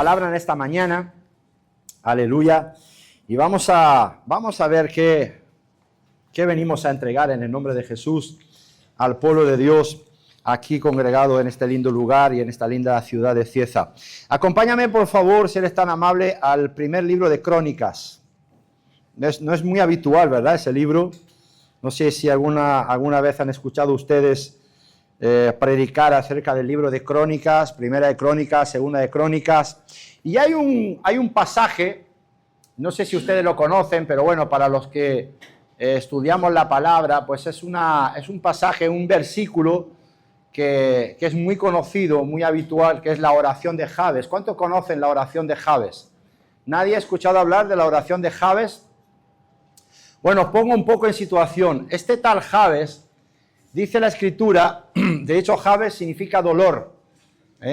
palabra en esta mañana. Aleluya. Y vamos a ver qué venimos a entregar en el nombre de Jesús al pueblo de Dios aquí congregado en este lindo lugar y en esta linda ciudad de Cieza. Acompáñame, por favor, si eres tan amable, al primer libro de Crónicas. No es muy habitual, ¿verdad?, ese libro. No sé si alguna vez han escuchado ustedes predicar acerca del libro de Crónicas, primera de Crónicas, segunda de Crónicas. Y hay un pasaje, no sé si ustedes lo conocen, pero bueno, para los que estudiamos la palabra, pues es un pasaje, un versículo que es muy conocido, muy habitual, que es la oración de Jabes. ¿Cuántos conocen la oración de Jabes? ¿Nadie ha escuchado hablar de la oración de Jabes? Bueno, os pongo un poco en situación. Este tal Jabes, dice la Escritura, de hecho Jabes significa dolor.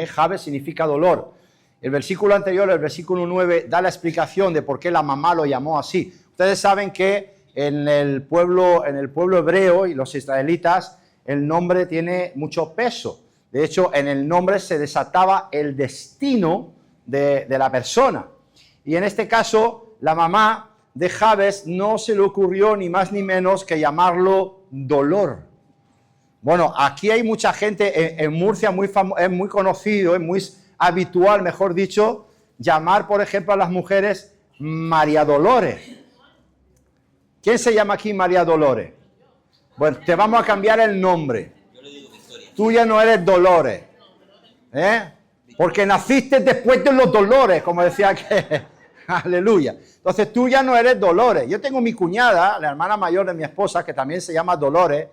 Jabes significa dolor. El versículo anterior, el versículo 9, da la explicación de por qué la mamá lo llamó así. Ustedes saben que en el pueblo hebreo y los israelitas, el nombre tiene mucho peso. De hecho, en el nombre se desataba el destino de la persona. Y en este caso, la mamá de Jabes no se le ocurrió ni más ni menos que llamarlo dolor. Bueno, aquí hay mucha gente, en Murcia es muy conocido, es muy habitual, mejor dicho, llamar, por ejemplo, a las mujeres María Dolores. ¿Quién se llama aquí María Dolores? Bueno, te vamos a cambiar el nombre. Tú ya no eres Dolores, porque naciste después de los dolores, como decía que... Aleluya. Entonces tú ya no eres Dolores. Yo tengo mi cuñada, la hermana mayor de mi esposa, que también se llama Dolores,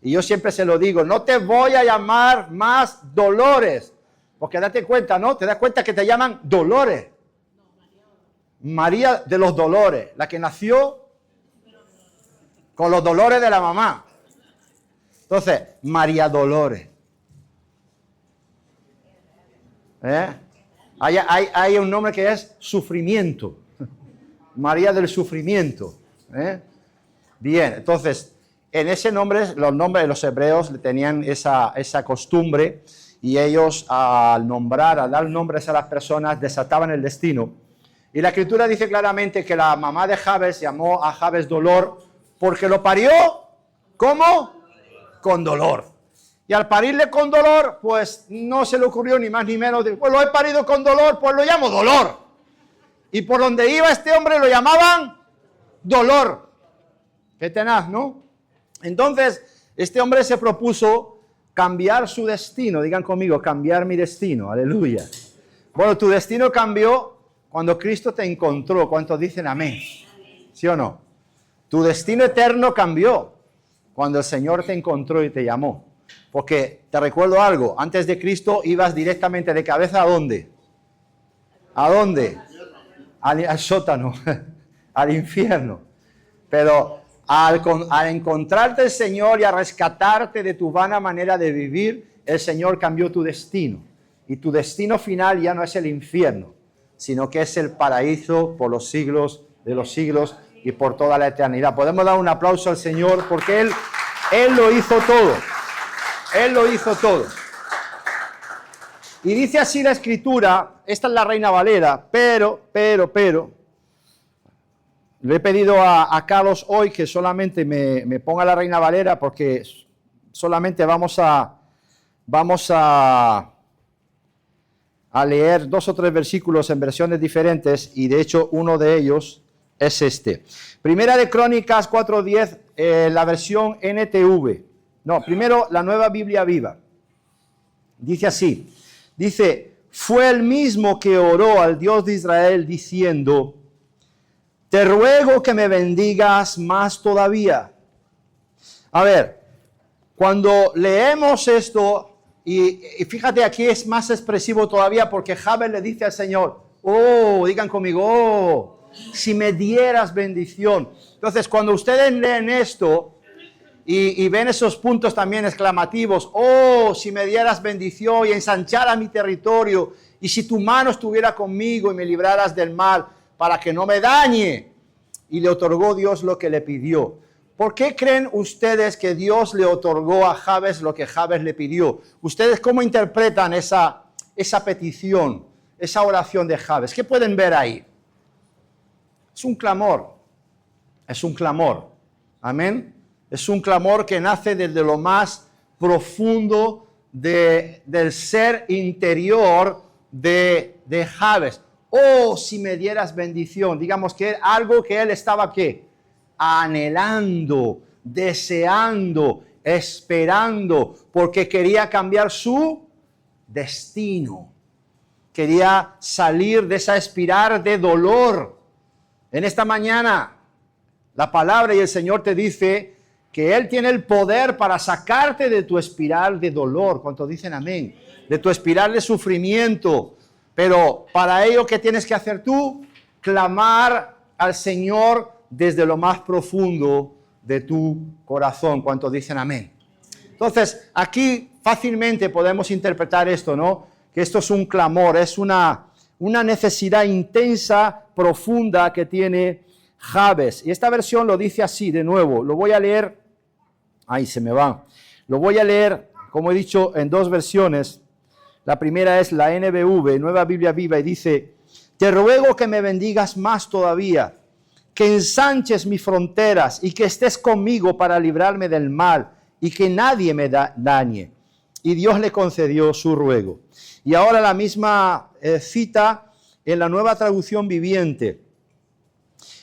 y yo siempre se lo digo, no te voy a llamar más Dolores, porque date cuenta, ¿no? Te das cuenta que te llaman Dolores. María de los Dolores, la que nació con los dolores de la mamá. Entonces, María Dolores. Hay un nombre que es sufrimiento. María del sufrimiento. Bien, entonces, en ese nombre, los nombres de los hebreos tenían esa costumbre, y ellos al dar nombres a las personas desataban el destino. Y la Escritura dice claramente que la mamá de Jabes llamó a Jabes dolor porque lo parió, ¿cómo? Con dolor. Y al parirle con dolor, pues no se le ocurrió ni más ni menos, pues lo he parido con dolor, pues lo llamo dolor. Y por donde iba este hombre lo llamaban dolor. Qué tenaz, ¿no? Entonces, este hombre se propuso cambiar su destino. Digan conmigo, cambiar mi destino. Aleluya. Bueno, tu destino cambió cuando Cristo te encontró. ¿Cuántos dicen amén? ¿Sí o no? Tu destino eterno cambió cuando el Señor te encontró y te llamó. Porque te recuerdo algo, antes de Cristo ibas directamente de cabeza ¿a dónde? ¿A dónde? Al sótano, al infierno. Pero al encontrarte el Señor y a rescatarte de tu vana manera de vivir, el Señor cambió tu destino. Y tu destino final ya no es el infierno, sino que es el paraíso por los siglos de los siglos y por toda la eternidad. Podemos dar un aplauso al Señor porque Él lo hizo todo. Él lo hizo todo. Y dice así la Escritura, esta es la Reina Valera, pero, le he pedido a Carlos hoy que solamente me ponga la Reina Valera porque solamente vamos a leer 2 o 3 versículos en versiones diferentes y de hecho uno de ellos es este. Primera de Crónicas 4:10, la versión NTV. No, primero la Nueva Biblia Viva. Dice así, fue el mismo que oró al Dios de Israel diciendo, te ruego que me bendigas más todavía. A ver, cuando leemos esto, y fíjate aquí es más expresivo todavía porque Jabes le dice al Señor, digan conmigo, si me dieras bendición. Entonces, cuando ustedes leen esto, y ven esos puntos también exclamativos, si me dieras bendición y ensancharas mi territorio, y si tu mano estuviera conmigo y me libraras del mal, para que no me dañe. Y le otorgó Dios lo que le pidió. ¿Por qué creen ustedes que Dios le otorgó a Jabes lo que Jabes le pidió? ¿Ustedes cómo interpretan esa petición, esa oración de Jabes? ¿Qué pueden ver ahí? Es un clamor. Es un clamor. Amén. Es un clamor que nace desde lo más profundo del ser interior de Jabes. Oh, si me dieras bendición. Digamos que algo que él estaba, ¿qué? Anhelando, deseando, esperando, porque quería cambiar su destino. Quería salir de esa espiral de dolor. En esta mañana, la palabra y el Señor te dice que Él tiene el poder para sacarte de tu espiral de dolor. ¿Cuántos dicen amén? De tu espiral de sufrimiento. Pero para ello, ¿qué tienes que hacer tú? Clamar al Señor desde lo más profundo de tu corazón. ¿Cuántos dicen amén? Entonces, aquí fácilmente podemos interpretar esto, ¿no? Que esto es un clamor, es una necesidad intensa, profunda que tiene Jabes. Y esta versión lo dice así, de nuevo. Lo voy a leer. Ahí se me va. Lo voy a leer, como he dicho, en dos versiones. La primera es la NBV, Nueva Biblia Viva, y dice: te ruego que me bendigas más todavía, que ensanches mis fronteras y que estés conmigo para librarme del mal y que nadie me dañe. Y Dios le concedió su ruego. Y ahora la misma cita en la Nueva Traducción Viviente.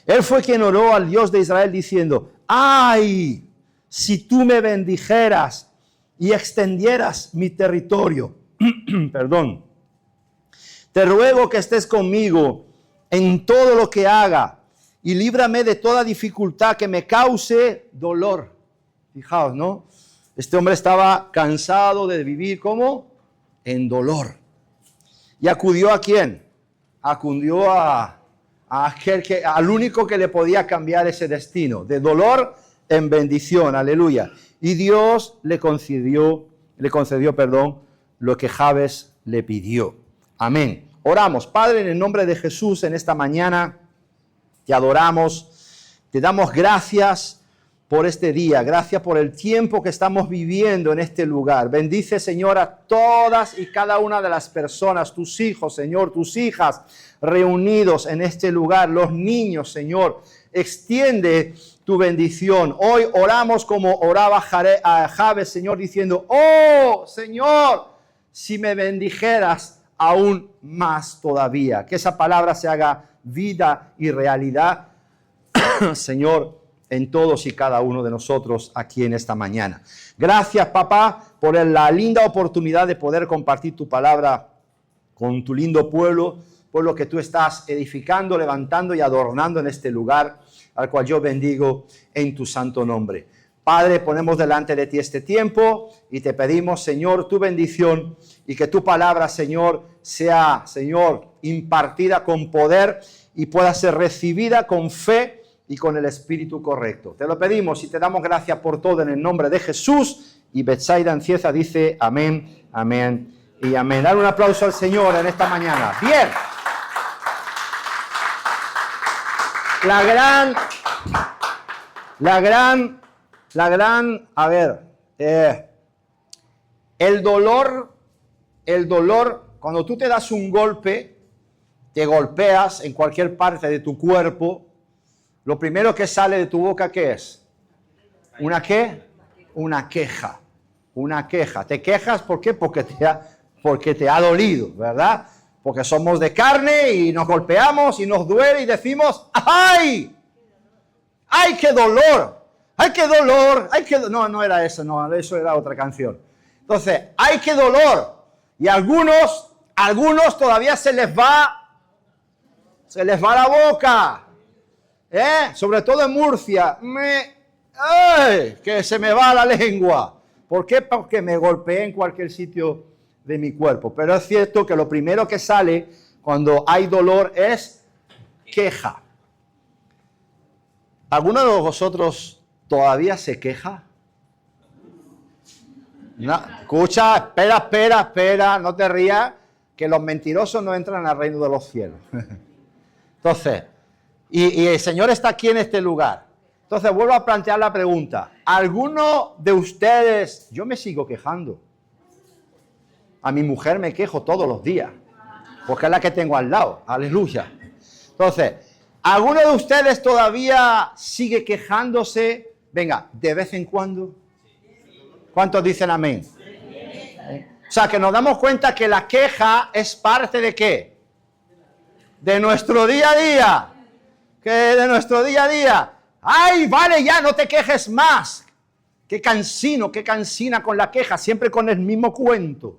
Él fue quien oró al Dios de Israel diciendo: ¡ay! Si tú me bendijeras y extendieras mi territorio. Perdón. Te ruego que estés conmigo en todo lo que haga y líbrame de toda dificultad que me cause dolor. Fijaos, ¿no? Este hombre estaba cansado de vivir como en dolor. ¿Y acudió a quién? Acudió a aquel al único que le podía cambiar ese destino, de dolor en bendición. Aleluya. Y Dios le concedió, lo que Jabes le pidió. Amén. Oramos. Padre, en el nombre de Jesús, en esta mañana te adoramos, te damos gracias por este día, gracias por el tiempo que estamos viviendo en este lugar. Bendice, Señor, a todas y cada una de las personas, tus hijos, Señor, tus hijas reunidos en este lugar, los niños, Señor. Extiende tu bendición. Hoy oramos como oraba Jabes, Señor, diciendo: oh, Señor, si me bendijeras aún más todavía. Que esa palabra se haga vida y realidad, Señor, en todos y cada uno de nosotros aquí en esta mañana. Gracias, papá, por la linda oportunidad de poder compartir tu palabra con tu lindo pueblo que tú estás edificando, levantando y adornando en este lugar, al cual yo bendigo en tu santo nombre. Padre, ponemos delante de ti este tiempo y te pedimos, Señor, tu bendición y que tu palabra, Señor, sea, Señor, impartida con poder y pueda ser recibida con fe y con el espíritu correcto. Te lo pedimos y te damos gracias por todo en el nombre de Jesús. Y Betsaida Ancieza dice amén, amén y amén. Dale un aplauso al Señor en esta mañana. Bien. El dolor, cuando tú te das un golpe, te golpeas en cualquier parte de tu cuerpo, lo primero que sale de tu boca, ¿qué es? ¿Una qué? Una queja. Una queja. ¿Te quejas por qué? Porque te ha dolido, ¿verdad? Porque somos de carne y nos golpeamos y nos duele y decimos: ¡ay! ¡Ay, qué dolor! ¡Ay, qué dolor! ¡Ay, qué No era eso, no, eso era otra canción. Entonces, ¡ay, qué dolor! Y algunos todavía se les va la boca. Sobre todo en Murcia. ¡Ay! Que se me va la lengua. ¿Por qué? Porque me golpeé en cualquier sitio de mi cuerpo. Pero es cierto que lo primero que sale cuando hay dolor es queja. ¿Alguno de vosotros todavía se queja? No, escucha, espera, no te rías, que los mentirosos no entran al reino de los cielos. Entonces, y el Señor está aquí en este lugar. Entonces vuelvo a plantear la pregunta: ¿alguno de ustedes? Yo me sigo quejando. A mi mujer me quejo todos los días. porque es la que tengo al lado. Aleluya. Entonces, ¿alguno de ustedes todavía sigue quejándose? Venga, de vez en cuando. ¿Cuántos dicen amén? O sea, que nos damos cuenta que la queja es parte ¿de qué? De nuestro día a día. Que de nuestro día a día. ¡Ay, vale, ya, no te quejes más! Qué cansino, qué cansina con la queja, siempre con el mismo cuento,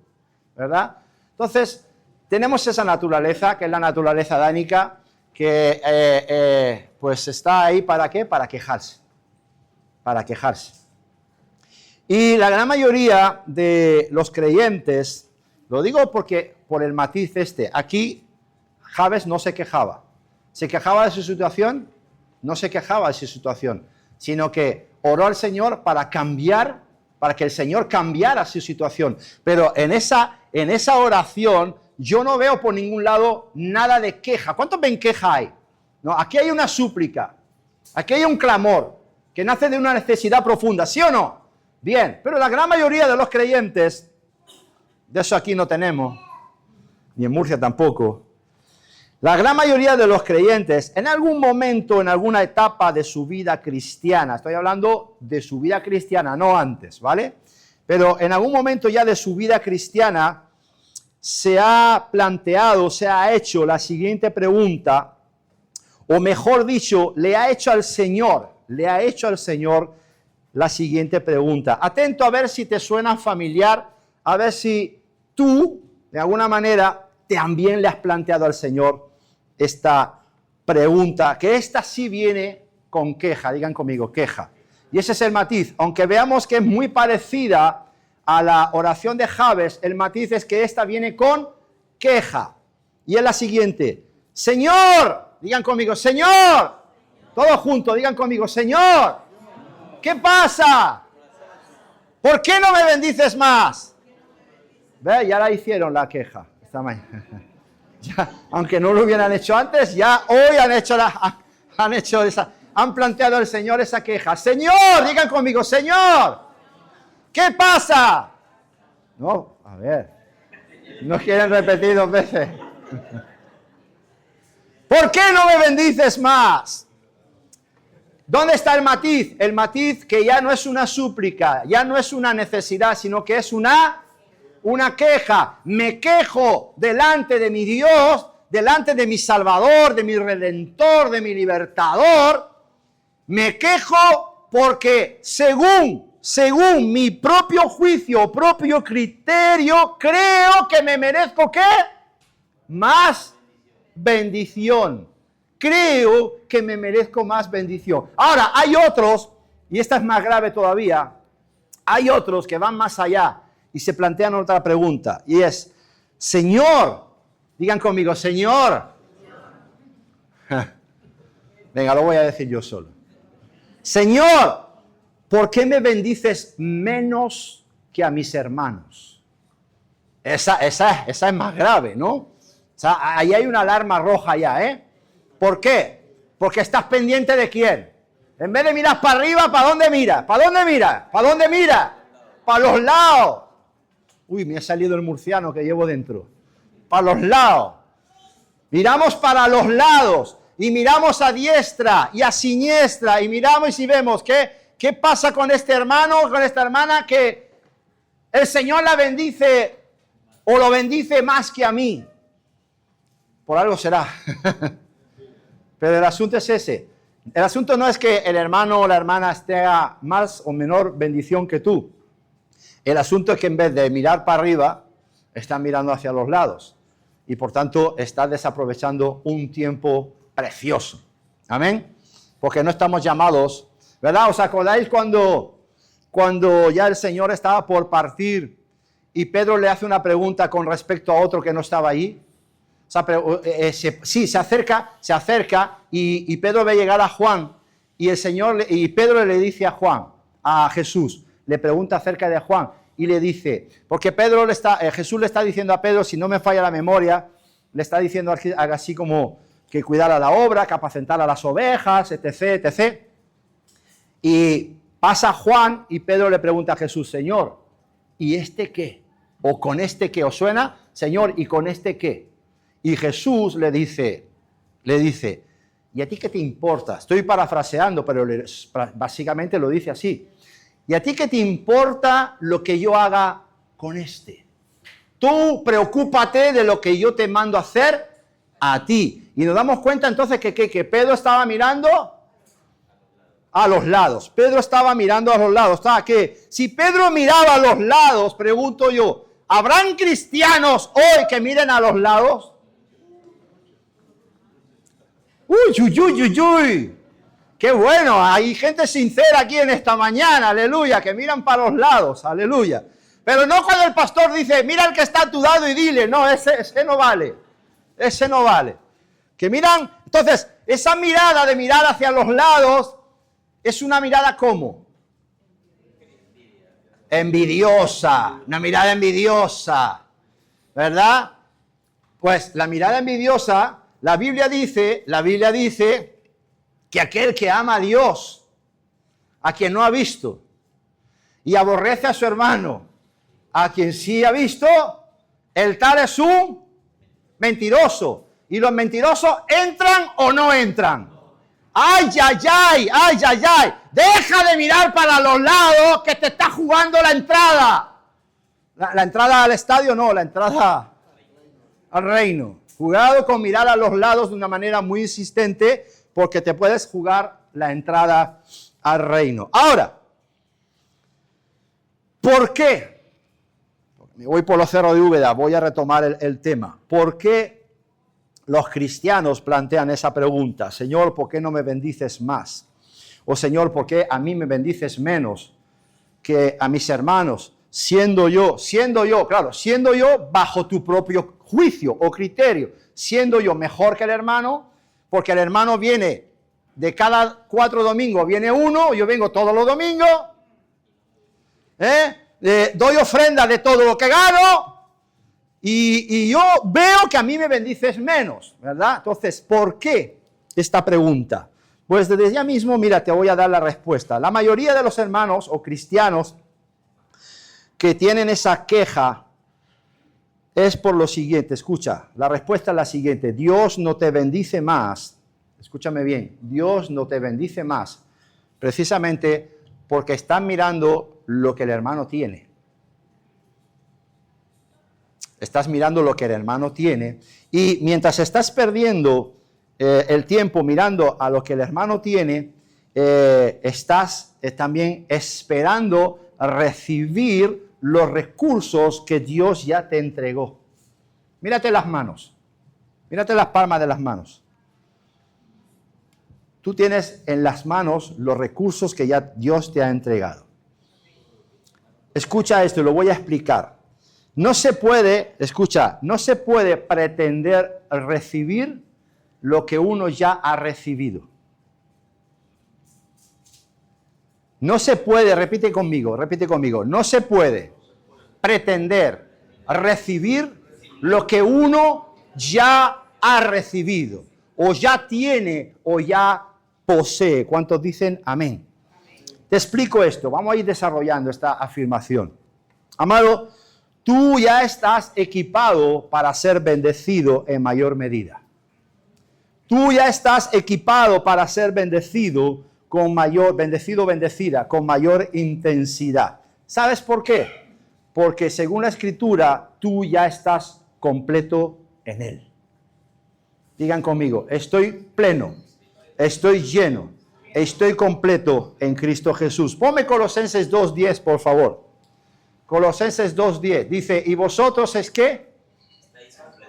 ¿verdad? Entonces, tenemos esa naturaleza, que es la naturaleza adánica, que pues está ahí ¿para qué? Para quejarse. Para quejarse. Y la gran mayoría de los creyentes, lo digo porque por el matiz aquí, Jabes no se quejaba. ¿Se quejaba de su situación? No se quejaba de su situación, sino que oró al Señor para cambiar, para que el Señor cambiara su situación. Pero en esa oración yo no veo por ningún lado nada de queja. ¿Cuántos ven queja hay? No, aquí hay una súplica, aquí hay un clamor que nace de una necesidad profunda, ¿sí o no? Bien, pero la gran mayoría de los creyentes, de eso aquí no tenemos, ni en Murcia tampoco. La gran mayoría de los creyentes, en algún momento, en alguna etapa de su vida cristiana, estoy hablando de su vida cristiana, no antes, ¿vale? Pero en algún momento ya de su vida cristiana, se ha planteado, se ha hecho la siguiente pregunta, o mejor dicho, le ha hecho al Señor la siguiente pregunta. Atento a ver si te suena familiar, a ver si tú, de alguna manera, también le has planteado al Señor esta pregunta, que esta sí viene con queja, digan conmigo, queja. Y ese es el matiz, aunque veamos que es muy parecida a la oración de Jabes, el matiz es que esta viene con queja. Y es la siguiente, Señor, digan conmigo, Señor, todos juntos, digan conmigo, Señor, ¿qué pasa? ¿Por qué no me bendices más? ¿Ve? Ya la hicieron la queja esta mañana. Ya, aunque no lo hubieran hecho antes, ya hoy han planteado al Señor esa queja. Señor, digan conmigo, Señor, ¿qué pasa? No, a ver, no quieren repetir 2 veces. ¿Por qué no me bendices más? ¿Dónde está el matiz? El matiz que ya no es una súplica, ya no es una necesidad, sino que es una queja. Me quejo delante de mi Dios, delante de mi Salvador, de mi Redentor, de mi Libertador. Me quejo porque según mi propio juicio, propio criterio, creo que me merezco ¿qué? Más bendición. Creo que me merezco más bendición. Ahora, hay otros, y esta es más grave todavía, hay otros que van más allá y se plantean otra pregunta, y es, Señor, digan conmigo, Señor. Venga, lo voy a decir yo solo. Señor, ¿por qué me bendices menos que a mis hermanos? Esa es más grave, ¿no? O sea, ahí hay una alarma roja ya, ¿eh? ¿Por qué? Porque estás pendiente de quién. En vez de mirar para arriba, ¿para dónde mira? ¿Para dónde mira? ¿Para dónde mira? Para los lados. Uy, me ha salido el murciano que llevo dentro. Para los lados. Miramos para los lados y miramos a diestra y a siniestra y miramos y vemos qué pasa con este hermano, con esta hermana, que el Señor la bendice o lo bendice más que a mí. Por algo será. Pero el asunto es ese. El asunto no es que el hermano o la hermana tenga más o menor bendición que tú. El asunto es que en vez de mirar para arriba, están mirando hacia los lados. Y por tanto, estás desaprovechando un tiempo precioso. Amén. Porque no estamos llamados, ¿verdad? ¿Os acordáis cuando ya el Señor estaba por partir y Pedro le hace una pregunta con respecto a otro que no estaba ahí? O sea, se acerca y Pedro ve llegar a Juan y Pedro le dice a Jesús, le pregunta acerca de Juan y le dice, porque Jesús le está diciendo a Pedro, si no me falla la memoria, le está diciendo así como que cuidara la obra, que apacentara las ovejas, etc., etc. Y pasa Juan y Pedro le pregunta a Jesús, Señor, ¿y este qué? ¿O con este qué? ¿Os suena? Señor, ¿y con este qué? Y Jesús le dice, ¿y a ti qué te importa? Estoy parafraseando, pero básicamente lo dice así. ¿Y a ti qué te importa lo que yo haga con este? Tú preocúpate de lo que yo te mando a hacer a ti. Y nos damos cuenta entonces que Pedro estaba mirando a los lados. Pedro estaba mirando a los lados. Si Pedro miraba a los lados, pregunto yo, ¿habrán cristianos hoy que miren a los lados? Uy. Qué bueno, hay gente sincera aquí en esta mañana, aleluya, que miran para los lados, aleluya. Pero no cuando el pastor dice, mira al que está a tu lado y dile, no, ese no vale, ese no vale. Que miran, entonces, esa mirada de mirar hacia los lados es una mirada ¿cómo? Envidiosa, una mirada envidiosa, ¿verdad? Pues la mirada envidiosa, la Biblia dice que aquel que ama a Dios, a quien no ha visto, y aborrece a su hermano, a quien sí ha visto, el tal es un mentiroso. ¿Y los mentirosos entran o no entran? ¡Ay! Deja de mirar para los lados que te está jugando la entrada. La entrada al estadio no, la entrada al reino. Cuidado con mirar a los lados de una manera muy insistente porque te puedes jugar la entrada al reino. Ahora, ¿por qué? Me voy por los cerros de Úbeda, voy a retomar el tema. ¿Por qué los cristianos plantean esa pregunta? Señor, ¿por qué no me bendices más? O Señor, ¿por qué a mí me bendices menos que a mis hermanos? Siendo yo bajo tu propio juicio o criterio, siendo yo mejor que el hermano, porque el hermano viene de cada 4 domingos, viene uno, yo vengo todos los domingos, doy ofrenda de todo lo que gano, y yo veo que a mí me bendices menos, ¿verdad? Entonces, ¿por qué esta pregunta? Pues desde ya mismo, mira, te voy a dar la respuesta. La mayoría de los hermanos o cristianos que tienen esa queja es por lo siguiente. Escucha, la respuesta es la siguiente. Dios no te bendice más. Escúchame bien. Dios no te bendice más precisamente porque están mirando lo que el hermano tiene. Estás mirando lo que el hermano tiene y mientras estás perdiendo el tiempo mirando a lo que el hermano tiene, estás también esperando recibir los recursos que Dios ya te entregó. Mírate las manos, mírate las palmas de las manos. Tú tienes en las manos los recursos que ya Dios te ha entregado. Escucha esto, lo voy a explicar. No se puede pretender recibir lo que uno ya ha recibido. No se puede, repite conmigo, no se puede pretender recibir lo que uno ya ha recibido, o ya tiene, o ya posee. ¿Cuántos dicen amén? Te explico esto, vamos a ir desarrollando esta afirmación. Amado, tú ya estás equipado para ser bendecido en mayor medida. Tú ya estás equipado para ser bendecida, con mayor intensidad. ¿Sabes por qué? Porque según la Escritura, tú ya estás completo en Él. Digan conmigo, estoy pleno, estoy lleno, estoy completo en Cristo Jesús. Ponme Colosenses 2:10, por favor. Colosenses 2:10 dice, ¿y vosotros es qué?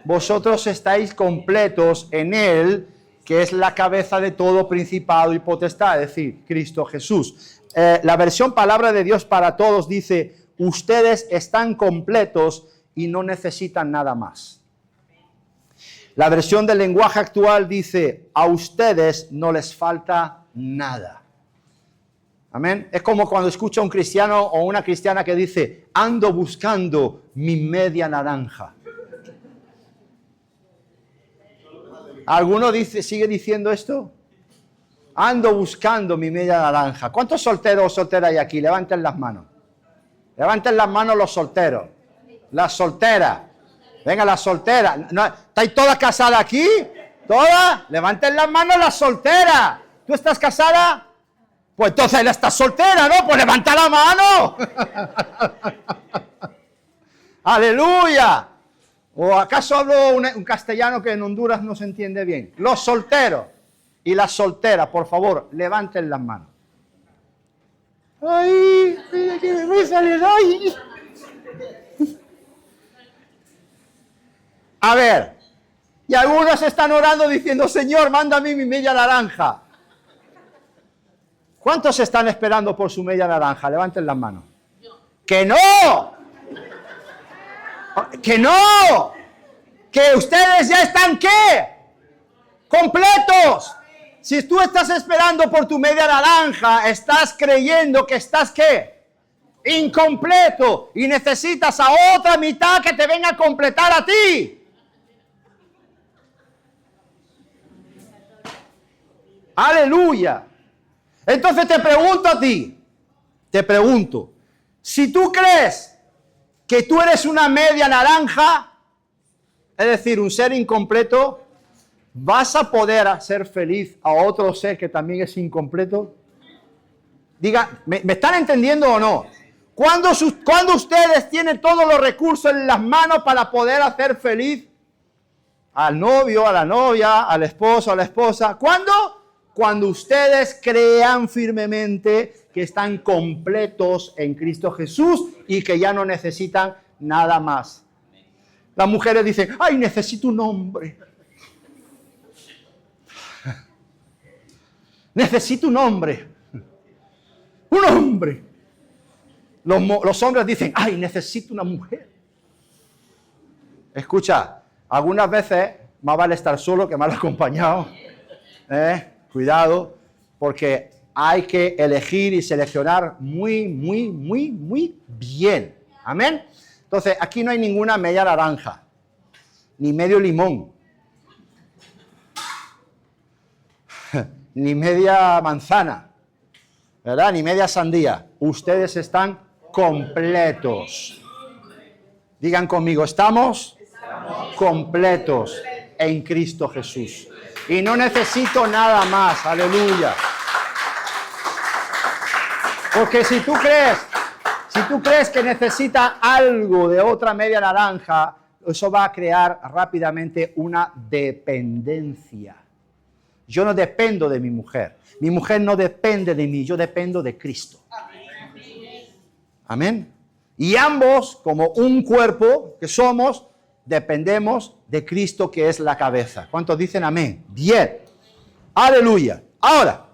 Vosotros estáis completos en Él, que es la cabeza de todo principado y potestad, es decir, Cristo Jesús. La versión Palabra de Dios para Todos dice, ustedes están completos y no necesitan nada más. La versión del lenguaje actual dice, a ustedes no les falta nada. Amén. Es como cuando escucha a un cristiano o una cristiana que dice, ando buscando mi media naranja. ¿Alguno sigue diciendo esto? Ando buscando mi media naranja. ¿Cuántos solteros o solteras hay aquí? Levanten las manos. Levanten las manos los solteros. Las solteras. Venga, las solteras. No, ¿estáis todas casadas aquí? ¿Todas? Levanten las manos las solteras. ¿Tú estás casada? Pues entonces estás soltera, ¿no? Pues levanta la mano. ¡Aleluya! ¿O acaso hablo un castellano que en Honduras no se entiende bien? Los solteros y las solteras, por favor, levanten las manos. ¡Ay! Mira que me voy a salir hoy. A ver, y algunos están orando diciendo, Señor, mándame mi media naranja. ¿Cuántos están esperando por su media naranja? Levanten las manos. ¡Que no! ¡Que no! ¡Que ustedes ya están qué! ¡Completos! Si tú estás esperando por tu media naranja, estás creyendo que estás qué? Incompleto. Y necesitas a otra mitad que te venga a completar a ti. ¡Aleluya! Entonces te pregunto a ti, si tú crees que tú eres una media naranja, es decir, un ser incompleto, ¿vas a poder hacer feliz a otro ser que también es incompleto? Diga, ¿me están entendiendo o no? ¿Cuándo ustedes tienen todos los recursos en las manos para poder hacer feliz al novio, a la novia, al esposo, a la esposa? ¿Cuándo? Cuando ustedes crean firmemente que están completos en Cristo Jesús y que ya no necesitan nada más. Las mujeres dicen, ¡ay, necesito un hombre! Necesito un hombre. ¡Un hombre! Los hombres dicen, ¡ay, necesito una mujer! Escucha, algunas veces más vale estar solo que mal acompañado. Cuidado, porque hay que elegir y seleccionar muy bien. Amén. Entonces, aquí no hay ninguna media naranja, ni medio limón, ni media manzana, ¿verdad? Ni media sandía. Ustedes están completos. Digan conmigo, estamos completos en Cristo Jesús. Y no necesito nada más, aleluya. Porque si tú crees que necesita algo de otra media naranja, eso va a crear rápidamente una dependencia. Yo no dependo de mi mujer no depende de mí, yo dependo de Cristo. Amén. Y ambos, como un cuerpo que somos, dependemos de Cristo, que es la cabeza. ¿Cuántos dicen amén? Bien. Aleluya. Ahora,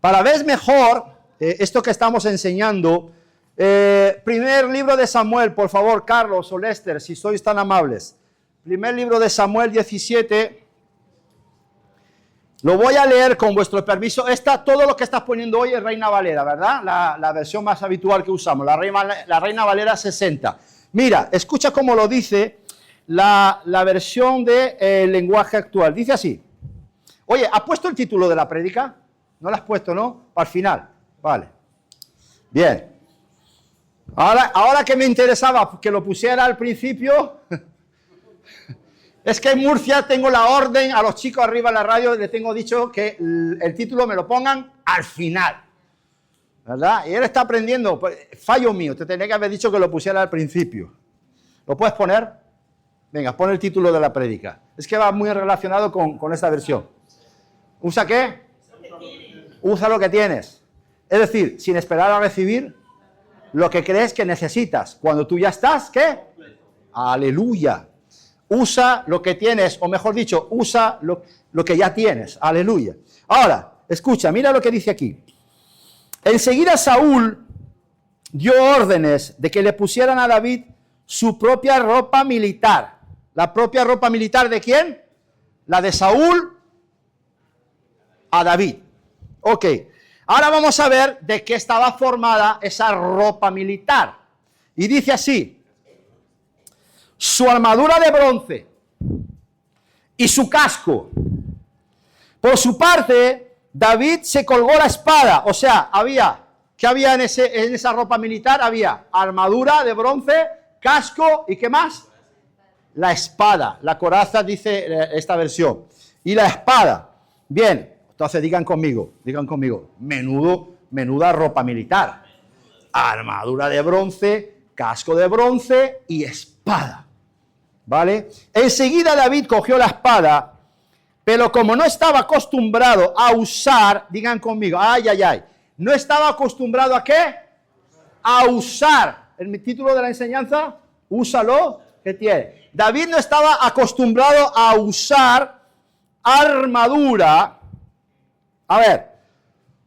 para ver mejor esto que estamos enseñando, primer libro de Samuel, por favor, Carlos o Lester, si sois tan amables. Primer libro de Samuel 17. Lo voy a leer con vuestro permiso. Todo lo que estás poniendo hoy es Reina Valera, ¿verdad? La versión más habitual que usamos, la Reina Valera 60. Mira, escucha cómo lo dice la versión de lenguaje actual. Dice así. Oye, ¿has puesto el título de la prédica? No lo has puesto, ¿no? Para el final. Vale. Bien. Ahora que me interesaba que lo pusiera al principio, es que en Murcia tengo la orden a los chicos arriba en la radio, les tengo dicho que el título me lo pongan al final. ¿Verdad? Y él está aprendiendo. Fallo mío, te tenía que haber dicho que lo pusiera al principio. ¿Lo puedes poner? Venga, pon el título de la prédica. Es que va muy relacionado con esta versión. ¿Usa qué? Usa lo que tienes. Es decir, sin esperar a recibir lo que crees que necesitas. Cuando tú ya estás, ¿qué? Aleluya. Usa lo que tienes, o mejor dicho, usa lo que ya tienes. Aleluya. Ahora, escucha, mira lo que dice aquí. Enseguida Saúl dio órdenes de que le pusieran a David su propia ropa militar. ¿La propia ropa militar de quién? La de Saúl a David. Ok. Ahora vamos a ver de qué estaba formada esa ropa militar. Y dice así. Su armadura de bronce y su casco. Por su parte, David se colgó la espada. O sea, ¿qué había en esa ropa militar? Había armadura de bronce, casco y ¿qué más? la espada. La coraza dice esta versión. Y la espada. Bien, entonces digan conmigo, menuda ropa militar. Armadura de bronce, casco de bronce y espada. ¿Vale? Enseguida David cogió la espada, pero como no estaba acostumbrado a usar, digan conmigo, no estaba acostumbrado ¿a qué? A usar. El título de la enseñanza, úsalo, ¿qué tiene? David no estaba acostumbrado a usar armadura. A ver,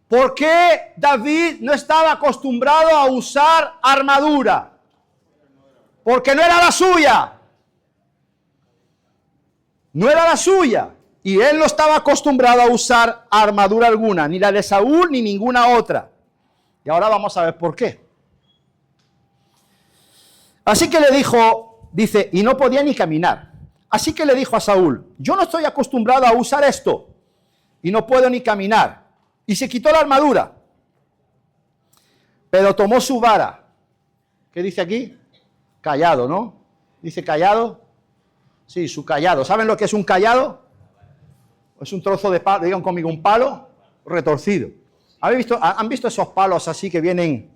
¿por qué David no estaba acostumbrado a usar armadura? Porque no era la suya. No era la suya. Y él no estaba acostumbrado a usar armadura alguna, ni la de Saúl, ni ninguna otra. Y ahora vamos a ver por qué. Así que le dijo, dice, y no podía ni caminar. Así que le dijo a Saúl, yo no estoy acostumbrado a usar esto, y no puedo ni caminar. Y se quitó la armadura. Pero tomó su vara. ¿Qué dice aquí? Cayado, ¿no? ¿Dice cayado? Sí, su cayado. ¿Saben lo que es un cayado? Es un trozo de palo, digan conmigo, un palo retorcido. ¿Han visto esos palos así que vienen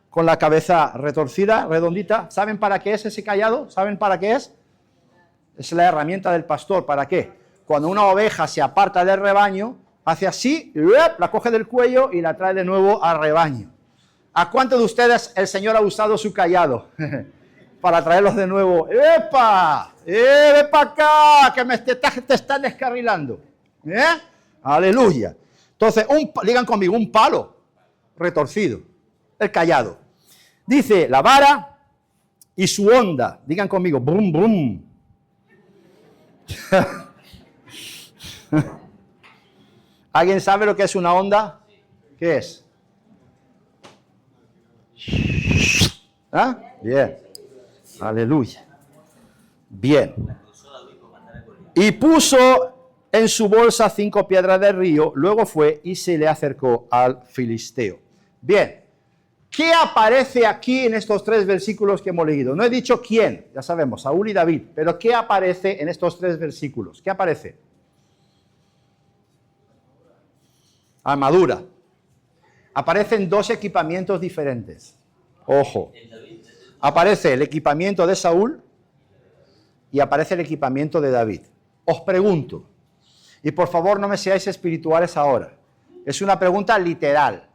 con la cabeza retorcida, redondita? ¿Saben para qué es ese cayado? ¿Saben para qué es? Es la herramienta del pastor. ¿Para qué? Cuando una oveja se aparta del rebaño, hace así, la coge del cuello y la trae de nuevo al rebaño. ¿A cuántos de ustedes el Señor ha usado su cayado para traerlos de nuevo? ¡Epa! ¡Ven para acá! Que te están descarrilando. ¡Aleluya! Entonces, digan conmigo, un palo retorcido, el cayado. Dice, la vara y su onda. Digan conmigo, brum, brum. ¿Alguien sabe lo que es una onda? ¿Qué es? ¿Ah? Bien. Aleluya. Bien. Y puso en su bolsa 5 piedras del río, luego fue y se le acercó al filisteo. Bien. ¿Qué aparece aquí en estos 3 versículos que hemos leído? No he dicho quién, ya sabemos, Saúl y David, pero ¿qué aparece en estos 3 versículos? ¿Qué aparece? Armadura. Aparecen 2 equipamientos diferentes. Ojo. Aparece el equipamiento de Saúl y aparece el equipamiento de David. Os pregunto, y por favor no me seáis espirituales ahora, es una pregunta literal,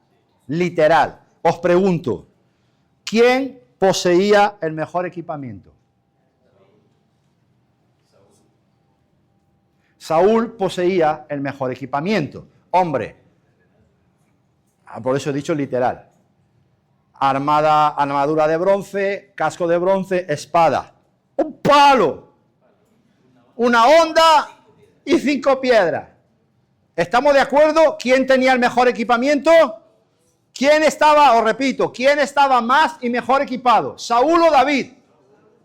literal. Os pregunto, ¿quién poseía el mejor equipamiento? Saúl poseía el mejor equipamiento. Hombre, por eso he dicho literal. Armadura de bronce, casco de bronce, espada. Un palo, una honda y 5 piedras. ¿Estamos de acuerdo? ¿Quién tenía el mejor equipamiento? ¿Quién estaba, os repito, quién estaba más y mejor equipado? ¿Saúl o David?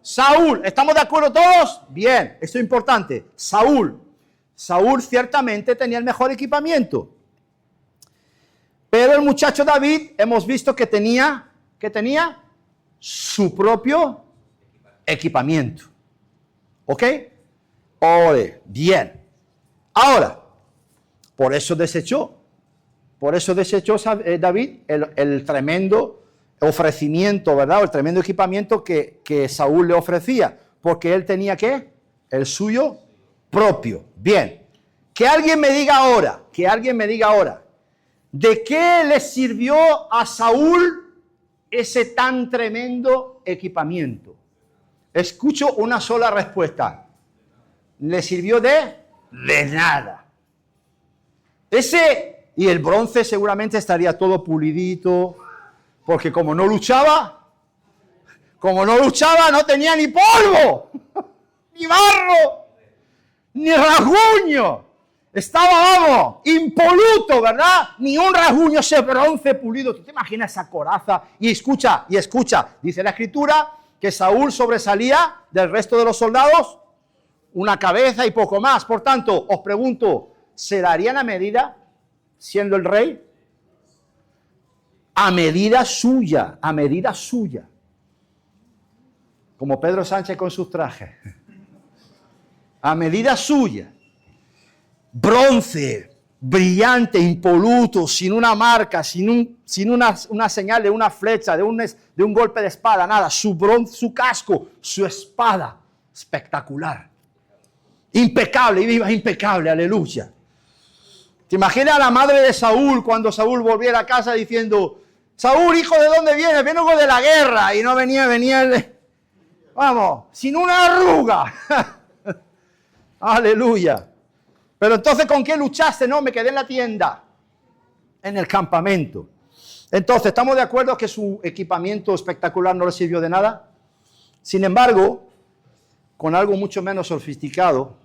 Saúl. ¿Estamos de acuerdo todos? Bien, esto es importante. Saúl. Saúl ciertamente tenía el mejor equipamiento. Pero el muchacho David hemos visto que tenía su propio equipamiento. ¿Ok? Ole, bien. Ahora, por eso desechó David el tremendo ofrecimiento, ¿verdad? O el tremendo equipamiento que Saúl le ofrecía. Porque él tenía, ¿qué? El suyo propio. Bien. Que alguien me diga ahora, ¿de qué le sirvió a Saúl ese tan tremendo equipamiento? Escucho una sola respuesta. ¿Le sirvió de nada? Y el bronce seguramente estaría todo pulidito, porque como no luchaba, no tenía ni polvo, ni barro, ni rasguño. Estaba, vamos, impoluto, ¿verdad? Ni un rasguño, ese bronce pulido. ¿Tú te imaginas esa coraza? Y escucha, dice la Escritura que Saúl sobresalía del resto de los soldados una cabeza y poco más. Por tanto, os pregunto, ¿se darían a medida siendo el rey? A medida suya. Como Pedro Sánchez con sus trajes. a medida suya, bronce, brillante, impoluto, sin una marca, sin una señal de una flecha, de un golpe de espada, nada. Su bronce, su casco, su espada, espectacular. Impecable, iba impecable, aleluya. ¿Te imaginas a la madre de Saúl cuando Saúl volviera a casa diciendo, Saúl, hijo, ¿de dónde vienes? Vengo de la guerra. Y no venía vamos, sin una arruga. Aleluya. Pero entonces, ¿con qué luchaste? No, me quedé en la tienda, en el campamento. Entonces, ¿estamos de acuerdo que su equipamiento espectacular no le sirvió de nada? Sin embargo, con algo mucho menos sofisticado,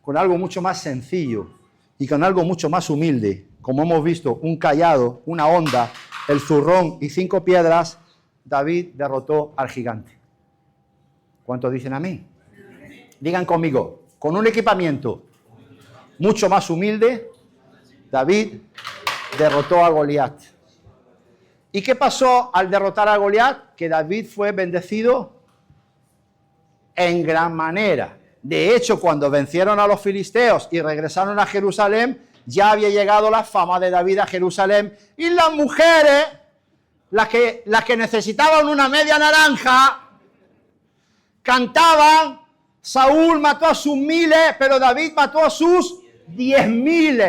con algo mucho más sencillo y con algo mucho más humilde, como hemos visto, un cayado, una honda, el zurrón y 5 piedras, David derrotó al gigante. ¿Cuántos dicen amén? Digan conmigo, con un equipamiento mucho más humilde, David derrotó a Goliat. ¿Y qué pasó al derrotar a Goliat? Que David fue bendecido en gran manera. De hecho, cuando vencieron a los filisteos y regresaron a Jerusalén, ya había llegado la fama de David a Jerusalén, y las mujeres, las que necesitaban una media naranja, cantaban, Saúl mató a sus 1000, pero David mató a sus 10,000.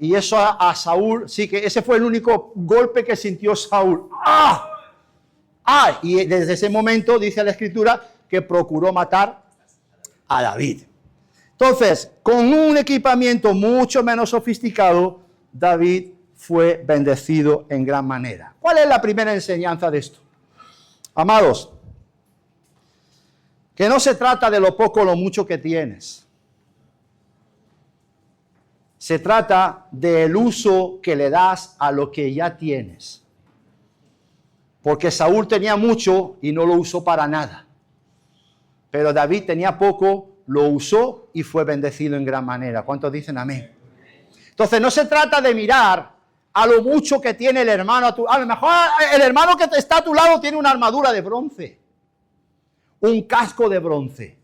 Y eso a Saúl, sí que ese fue el único golpe que sintió Saúl. ¡Ah! ¡Ah! Y desde ese momento dice la Escritura que procuró matar a David. Entonces, con un equipamiento mucho menos sofisticado, David fue bendecido en gran manera. ¿Cuál es la primera enseñanza de esto? Amados, que no se trata de lo poco o lo mucho que tienes. Se trata del uso que le das a lo que ya tienes. Porque Saúl tenía mucho y no lo usó para nada. Pero David tenía poco, lo usó y fue bendecido en gran manera. ¿Cuántos dicen amén? Entonces no se trata de mirar a lo mucho que tiene el hermano. A lo mejor el hermano que está a tu lado tiene una armadura de bronce, un casco de bronce,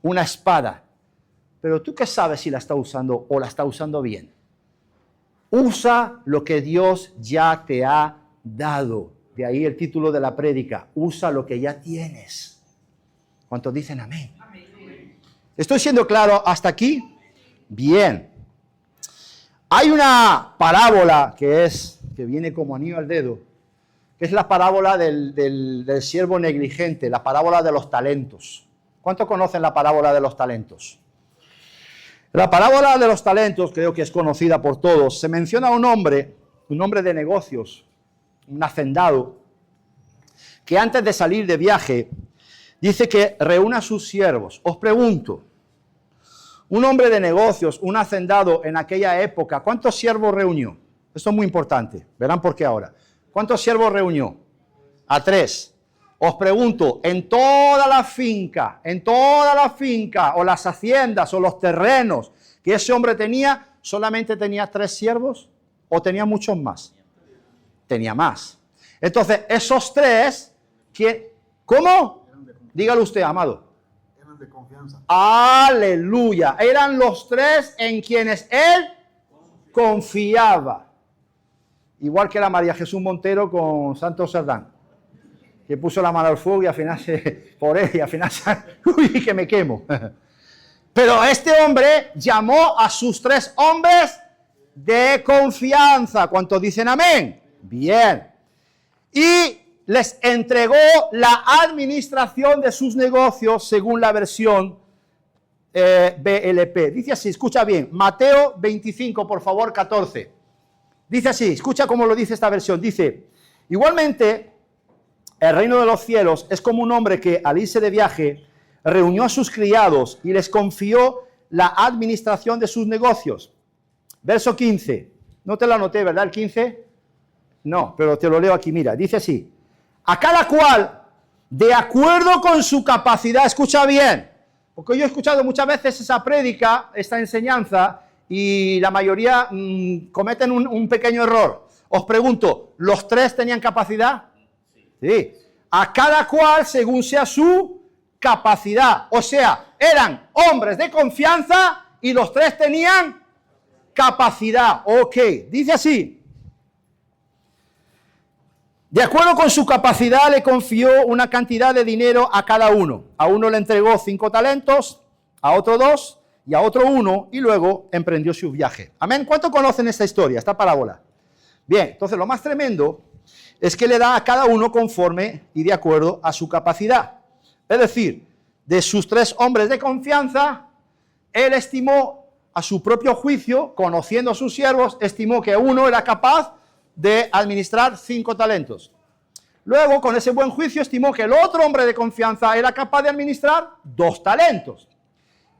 una espada. Pero tú qué sabes si la está usando o la está usando bien. Usa lo que Dios ya te ha dado. De ahí el título de la prédica. Usa lo que ya tienes. ¿Cuántos dicen amén? Amén. ¿Estoy siendo claro hasta aquí? Bien. Hay una parábola que viene como anillo al dedo, que es la parábola del siervo negligente, la parábola de los talentos. ¿Cuántos conocen la parábola de los talentos? La parábola de los talentos, creo que es conocida por todos, se menciona un hombre de negocios, un hacendado, que antes de salir de viaje, dice que reúne a sus siervos. Os pregunto, un hombre de negocios, un hacendado en aquella época, ¿cuántos siervos reunió? Esto es muy importante, verán por qué ahora. ¿Cuántos siervos reunió? A 3. Os pregunto, en toda la finca, o las haciendas, o los terrenos que ese hombre tenía, ¿solamente tenía 3 siervos? ¿O tenía muchos más? Tenía más. Entonces, esos 3, ¿cómo? Dígalo usted, amado. Eran de confianza. Aleluya. Eran los 3 en quienes él confiaba. Igual que la María Jesús Montero con Santos Sardán, que puso la mano al fuego y al final uy, que me quemo. Pero este hombre llamó a sus 3 hombres de confianza. ¿Cuántos dicen amén? Bien. Y les entregó la administración de sus negocios según la versión BLP. Dice así, escucha bien, Mateo 25, por favor, 14. Dice así, escucha cómo lo dice esta versión. Dice, igualmente, el reino de los cielos es como un hombre que al irse de viaje reunió a sus criados y les confió la administración de sus negocios. Verso 15. No te lo anoté, ¿verdad? El 15. No, pero te lo leo aquí, mira. Dice así. A cada cual, de acuerdo con su capacidad, escucha bien, porque yo he escuchado muchas veces esa prédica, esta enseñanza, y la mayoría cometen un pequeño error. Os pregunto, ¿los 3 tenían capacidad? Sí. A cada cual según sea su capacidad. O sea, eran hombres de confianza y los tres tenían capacidad. Ok, dice así. De acuerdo con su capacidad, le confió una cantidad de dinero a cada uno. A uno le entregó 5 talentos, a otro 2 y a otro 1, y luego emprendió su viaje. Amén. ¿Cuánto conocen esta historia, esta parábola? Bien, entonces lo más tremendo es que le da a cada uno conforme y de acuerdo a su capacidad. Es decir, de sus 3 hombres de confianza, él estimó a su propio juicio, conociendo a sus siervos, estimó que uno era capaz de administrar 5 talentos. Luego, con ese buen juicio, estimó que el otro hombre de confianza era capaz de administrar 2 talentos.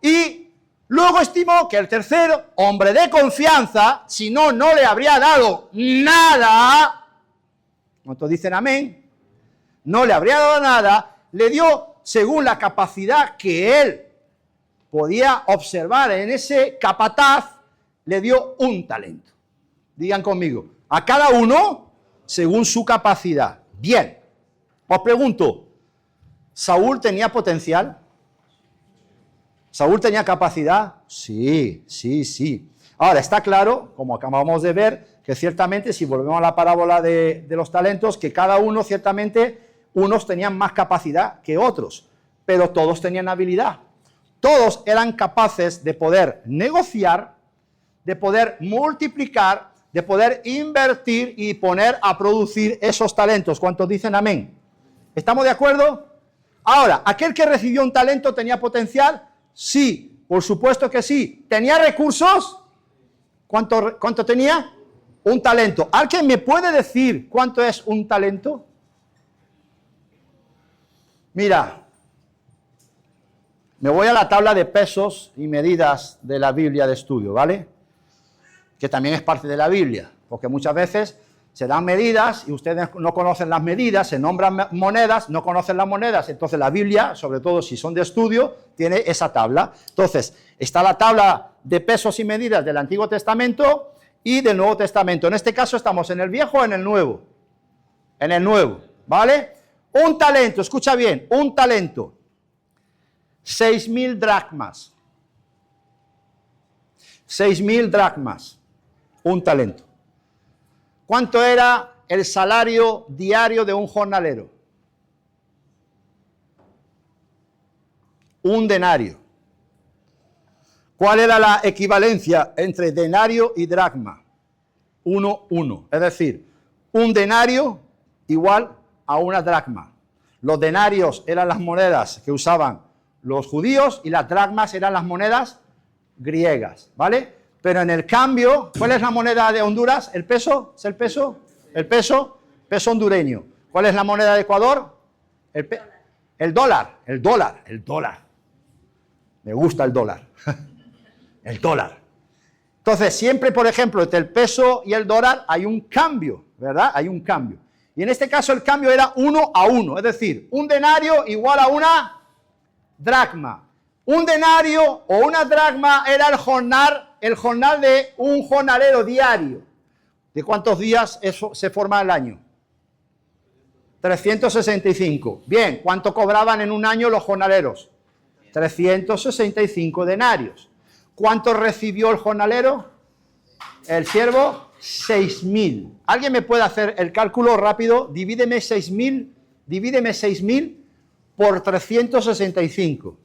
Y luego estimó que el tercer hombre de confianza, si no, no le habría dado nada. ¿Cuántos dicen amén? No le habría dado nada. Le dio, según la capacidad que él podía observar en ese capataz, le dio 1 talento. Digan conmigo. A cada uno según su capacidad. Bien, os pregunto, ¿Saúl tenía potencial? ¿Saúl tenía capacidad? Sí. Ahora, está claro, como acabamos de ver, que ciertamente, si volvemos a la parábola de los talentos, que cada uno, ciertamente, unos tenían más capacidad que otros, pero todos tenían habilidad. Todos eran capaces de poder negociar, de poder multiplicar, de poder invertir y poner a producir esos talentos. ¿Cuántos dicen amén? ¿Estamos de acuerdo? Ahora, ¿aquel que recibió un talento tenía potencial? Sí, por supuesto que sí. ¿Tenía recursos? ¿Cuánto tenía? 1 talento. ¿Alguien me puede decir cuánto es 1 talento? Mira, me voy a la tabla de pesos y medidas de la Biblia de estudio, ¿vale? Que también es parte de la Biblia, porque muchas veces se dan medidas y ustedes no conocen las medidas, se nombran monedas, no conocen las monedas, entonces la Biblia, sobre todo si son de estudio, tiene esa tabla. Entonces, está la tabla de pesos y medidas del Antiguo Testamento y del Nuevo Testamento. En este caso estamos en el Viejo o en el Nuevo. En el Nuevo, ¿vale? 1 talento, escucha bien, 1 talento. 6.000 dracmas. 6.000 dracmas. 1 talento. ¿Cuánto era el salario diario de un jornalero? 1 denario. ¿Cuál era la equivalencia entre denario y dracma? 1. Es decir, 1 denario igual a 1 dracma. Los denarios eran las monedas que usaban los judíos y las dracmas eran las monedas griegas, ¿vale? Pero en el cambio, ¿cuál es la moneda de Honduras? ¿El peso? ¿Es el peso? El peso hondureño. ¿Cuál es la moneda de Ecuador? El dólar. Me gusta el dólar. El dólar. Entonces, siempre, por ejemplo, entre el peso y el dólar hay un cambio, ¿verdad? Hay un cambio. Y en este caso el cambio era 1 a 1, es decir, 1 denario igual a 1 dracma. 1 denario o 1 dracma era el jornal de un jornalero diario. ¿De cuántos días eso se forma el año? 365. Bien, ¿cuánto cobraban en un año los jornaleros? 365 denarios. ¿Cuánto recibió el jornalero? El siervo, 6.000. ¿Alguien me puede hacer el cálculo rápido? Divídeme 6.000 por 365.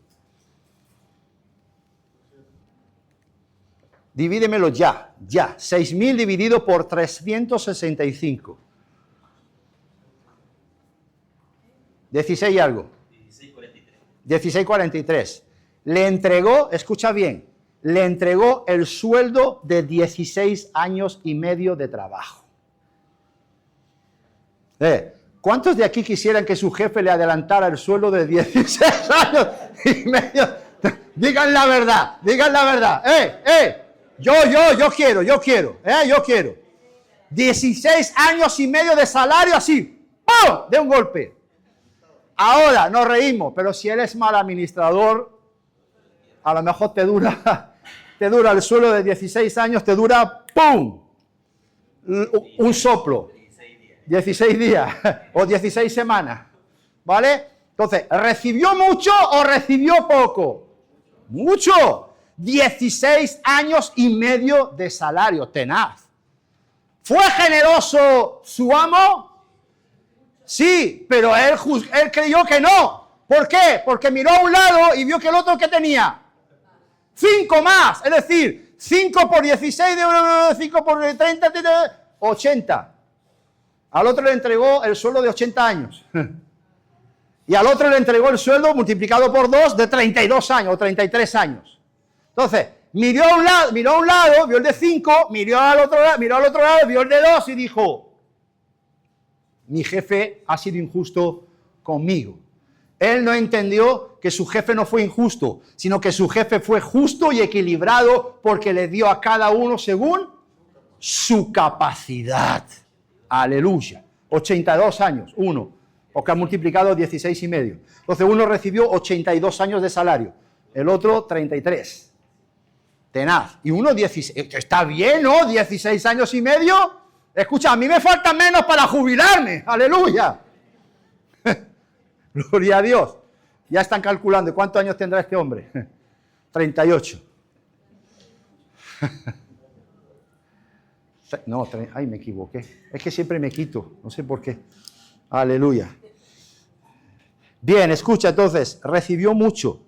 Divídemelo ya. 6.000 dividido por 365. 16 y algo. 16,43. Le entregó, escucha bien, le entregó el sueldo de 16 años y medio de trabajo. ¿Cuántos de aquí quisieran que su jefe le adelantara el sueldo de 16 años y medio? Digan la verdad. Yo quiero. 16 años y medio de salario así, ¡pum!, de un golpe. Ahora nos reímos, pero si eres mal administrador, a lo mejor te dura el sueldo de 16 años, te dura, ¡pum!, un soplo. 16 días o 16 semanas, ¿vale? Entonces, ¿recibió mucho o recibió poco? Mucho. 16 años y medio de salario, tenaz. ¿Fue generoso su amo? Sí, pero él creyó que no. ¿Por qué? Porque miró a un lado y vio que el otro que tenía 5 más. Es decir, 5 por 16, 5 por 30, 80. Al otro le entregó el sueldo de 80 años. Y al otro le entregó el sueldo multiplicado por 2 de 32 años o 33 años. Entonces, miró a un lado, vio el de 5, miró al otro lado, vio el de 2 y dijo, mi jefe ha sido injusto conmigo. Él no entendió que su jefe no fue injusto, sino que su jefe fue justo y equilibrado porque le dio a cada uno según su capacidad. Aleluya. 82 años, uno, porque ha multiplicado 16 y medio. Entonces uno recibió 82 años de salario, el otro 33. Tenaz. Y uno 16. Está bien, ¿no? 16 años y medio. Escucha, a mí me falta menos para jubilarme. Aleluya. Gloria a Dios. Ya están calculando. ¿Cuántos años tendrá este hombre? 38. No, ay, me equivoqué. Es que siempre me quito. No sé por qué. Aleluya. Bien, escucha, entonces, recibió mucho.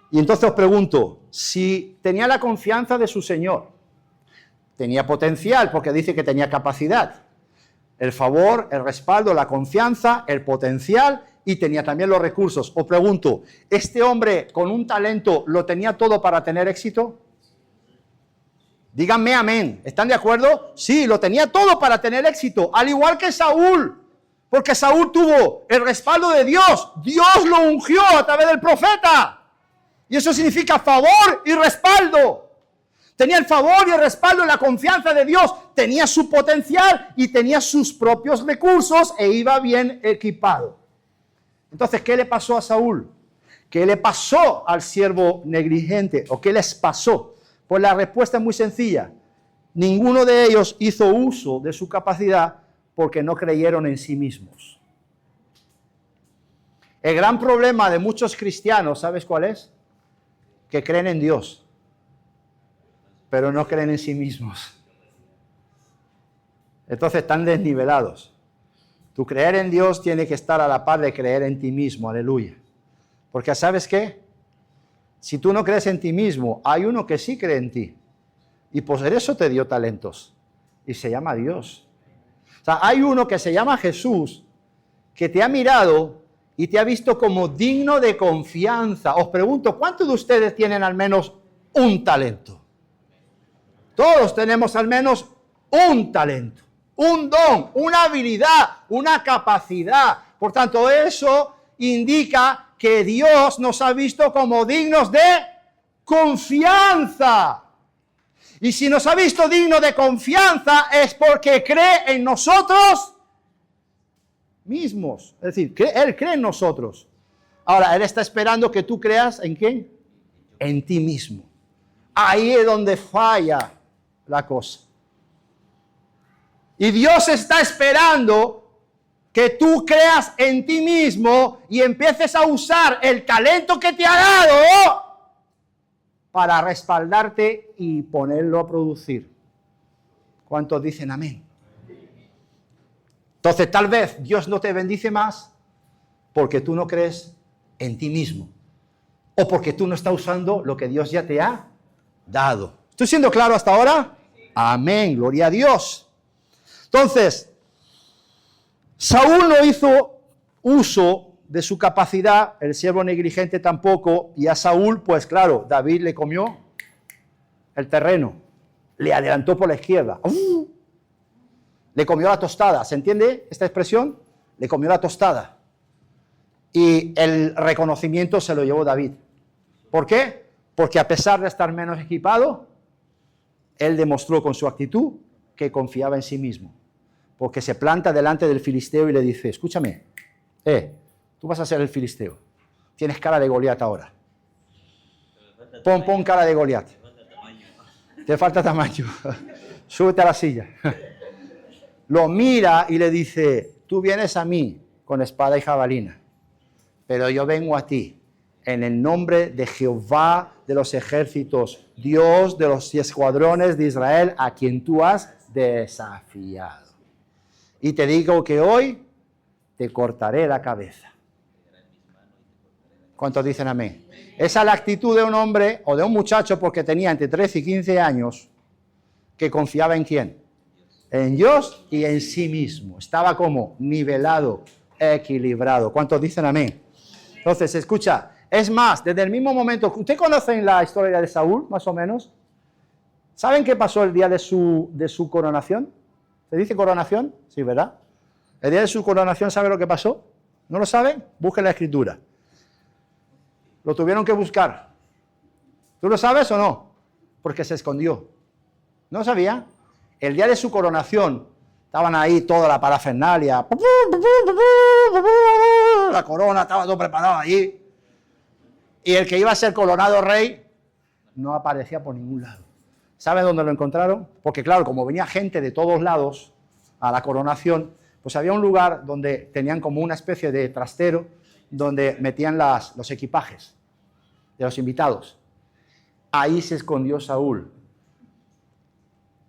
Y entonces os pregunto, si tenía la confianza de su Señor, tenía potencial, porque dice que tenía capacidad, el favor, el respaldo, la confianza, el potencial, y tenía también los recursos. Os pregunto, ¿este hombre con un talento lo tenía todo para tener éxito? Díganme amén. ¿Están de acuerdo? Sí, lo tenía todo para tener éxito, al igual que Saúl, porque Saúl tuvo el respaldo de Dios. Dios lo ungió a través del profeta. Y eso significa favor y respaldo. Tenía el favor y el respaldo y la confianza de Dios. Tenía su potencial y tenía sus propios recursos e iba bien equipado. Entonces, ¿qué le pasó a Saúl? ¿Qué le pasó al siervo negligente? ¿O qué les pasó? Pues la respuesta es muy sencilla. Ninguno de ellos hizo uso de su capacidad porque no creyeron en sí mismos. El gran problema de muchos cristianos, ¿sabes cuál es? Que creen en Dios, pero no creen en sí mismos. Entonces están desnivelados. Tu creer en Dios tiene que estar a la par de creer en ti mismo, aleluya. Porque ¿sabes qué? Si tú no crees en ti mismo, hay uno que sí cree en ti. Y por eso te dio talentos. Y se llama Dios. O sea, hay uno que se llama Jesús, que te ha mirado y te ha visto como digno de confianza. Os pregunto, ¿cuántos de ustedes tienen al menos un talento? Todos tenemos al menos un talento, un don, una habilidad, una capacidad. Por tanto, eso indica que Dios nos ha visto como dignos de confianza. Y si nos ha visto dignos de confianza es porque cree en nosotros mismos. Es decir, Él cree en nosotros. Ahora, Él está esperando que tú creas ¿en quién? En ti mismo. Ahí es donde falla la cosa. Y Dios está esperando que tú creas en ti mismo y empieces a usar el talento que te ha dado para respaldarte y ponerlo a producir. ¿Cuántos dicen amén? Entonces, tal vez Dios no te bendice más porque tú no crees en ti mismo o porque tú no estás usando lo que Dios ya te ha dado. ¿Estoy siendo claro hasta ahora? Amén, gloria a Dios. Entonces, Saúl no hizo uso de su capacidad, el siervo negligente tampoco, y a Saúl, pues claro, David le comió el terreno, le adelantó por la izquierda. Le comió la tostada, ¿se entiende esta expresión? Le comió la tostada. Y el reconocimiento se lo llevó David. ¿Por qué? Porque a pesar de estar menos equipado, él demostró con su actitud que confiaba en sí mismo. Porque se planta delante del filisteo y le dice, escúchame, tú vas a ser el filisteo. Tienes cara de Goliat ahora. Pon cara de Goliat. Te falta tamaño. Súbete a la silla. Lo mira y le dice, tú vienes a mí con espada y jabalina. pero yo vengo a ti en el nombre de Jehová de los ejércitos, Dios de los escuadrones de Israel, a quien tú has desafiado. Y te digo que hoy te cortaré la cabeza. ¿Cuántos dicen amén? Esa es la actitud de un hombre o de un muchacho, porque tenía entre 13 y 15 años, que confiaba en ¿quién? En Dios y en sí mismo. Estaba como nivelado, equilibrado. ¿Cuántos dicen amén? Entonces, escucha, es más, desde el mismo momento, ¿usted conoce la historia de Saúl, más o menos? ¿Saben qué pasó el día de su coronación? ¿Se dice coronación? Sí, ¿verdad? El día de su coronación, ¿sabe lo que pasó? ¿No lo saben? Busquen la escritura. Lo tuvieron que buscar. ¿Tú lo sabes o no? Porque se escondió. ¿No sabía? El día de su coronación, estaban ahí toda la parafernalia. La corona, estaba todo preparado allí. Y el que iba a ser coronado rey, no aparecía por ningún lado. ¿Sabe dónde lo encontraron? Porque claro, como venía gente de todos lados a la coronación, pues había un lugar donde tenían como una especie de trastero, donde metían los equipajes de los invitados. Ahí se escondió Saúl.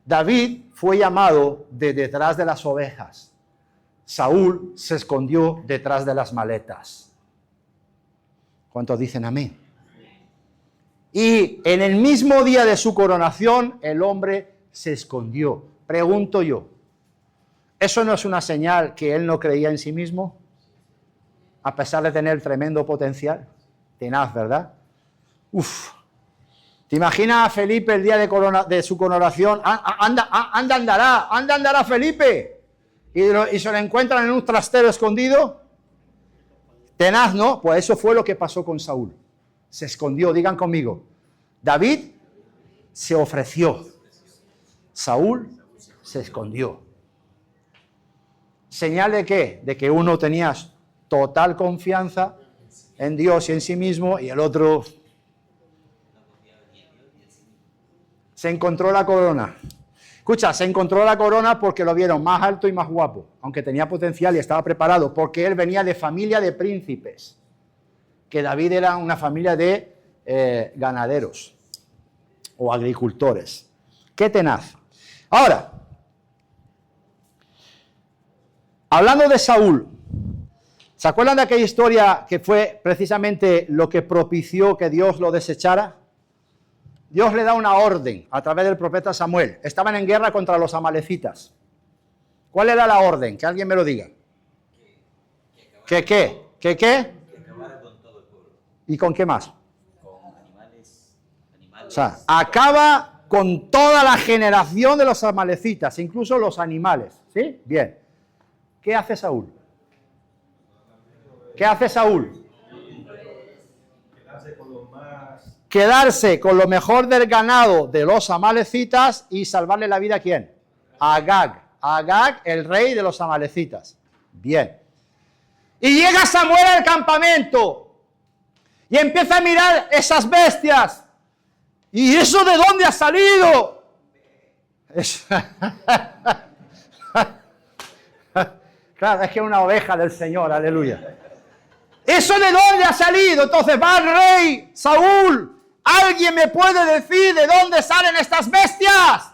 David fue llamado de detrás de las ovejas. Saúl se escondió detrás de las maletas. ¿Cuántos dicen amén? Y en el mismo día de su coronación, el hombre se escondió. Pregunto yo, ¿eso no es una señal que él no creía en sí mismo? A pesar de tener tremendo potencial. Tenaz, ¿verdad? Uf. ¿Te imaginas a Felipe el día de su coronación? Andará Felipe. Y se lo encuentran en un trastero escondido. Tenaz, ¿no? Pues eso fue lo que pasó con Saúl. Se escondió, digan conmigo. David se ofreció. Saúl se escondió. ¿Señal de qué? De que uno tenía total confianza en Dios y en sí mismo, y el otro se encontró la corona. Escucha, se encontró la corona porque lo vieron más alto y más guapo, aunque tenía potencial y estaba preparado, porque él venía de familia de príncipes, que David era una familia de ganaderos o agricultores. ¡Qué tenaz! Ahora, hablando de Saúl, ¿se acuerdan de aquella historia que fue precisamente lo que propició que Dios lo desechara? Dios le da una orden a través del profeta Samuel. Estaban en guerra contra los amalecitas. ¿Cuál era la orden? Que alguien me lo diga. ¿Qué? Que acabara con todo el pueblo. ¿Y con qué más? Con animales. O sea, acaba con toda la generación de los amalecitas, incluso los animales. ¿Sí? Bien. ¿Qué hace Saúl? ¿Qué hace Saúl? Quedarse con lo mejor del ganado de los amalecitas y salvarle la vida ¿a quién? A Agag. Agag, el rey de los amalecitas. Bien. Y llega Samuel al campamento y empieza a mirar esas bestias. ¿Y eso de dónde ha salido? Claro, es que es una oveja del Señor, aleluya. ¿Eso de dónde ha salido? Entonces va el rey Saúl. ¿Alguien me puede decir de dónde salen estas bestias?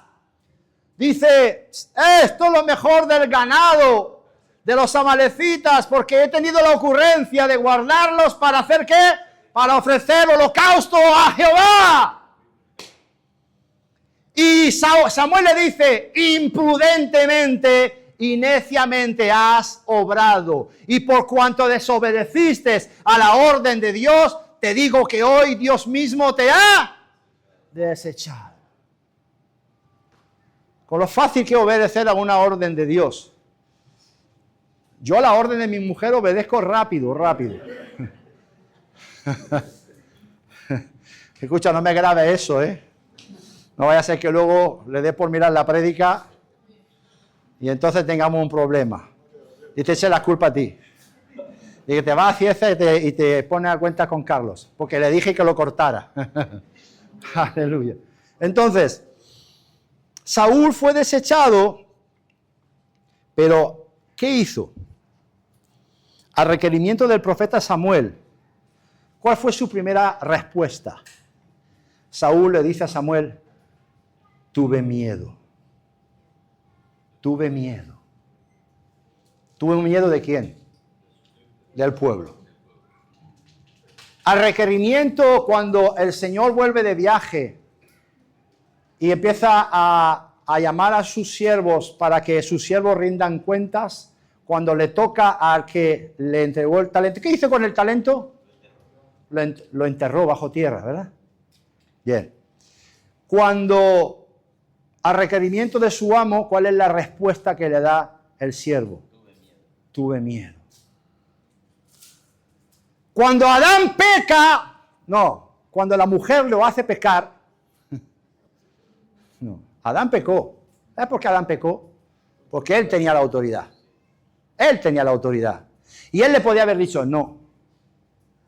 Dice, esto es lo mejor del ganado de los amalecitas, porque he tenido la ocurrencia de guardarlos para hacer ¿qué? Para ofrecer holocausto a Jehová. Y Samuel le dice, imprudentemente y neciamente has obrado, y por cuanto desobedeciste a la orden de Dios, te digo que hoy Dios mismo te ha desechado. Con lo fácil que es obedecer a una orden de Dios. Yo a la orden de mi mujer obedezco rápido. Escucha, no me grabe eso, No vaya a ser que luego le dé por mirar la prédica y entonces tengamos un problema. Y te eche la culpa a ti. Y que te vas a Cieza y te pone a cuenta con Carlos, porque le dije que lo cortara. Aleluya. Entonces, Saúl fue desechado, pero ¿qué hizo? al requerimiento del profeta Samuel, ¿cuál fue su primera respuesta? Saúl le dice a Samuel, tuve miedo. Tuve miedo. ¿Tuve miedo de quién? Del pueblo. Al requerimiento, cuando el Señor vuelve de viaje y empieza a llamar a sus siervos para que sus siervos rindan cuentas, cuando le toca al que le entregó el talento, ¿qué hizo con el talento? Lo enterró bajo tierra, ¿verdad? Bien. Cuando al requerimiento de su amo, ¿cuál es la respuesta que le da el siervo? Tuve miedo. Cuando Adán peca, cuando la mujer lo hace pecar, no, Adán pecó. ¿Sabes por qué Adán pecó? Porque él tenía la autoridad. Él tenía la autoridad. Y él le podía haber dicho, no,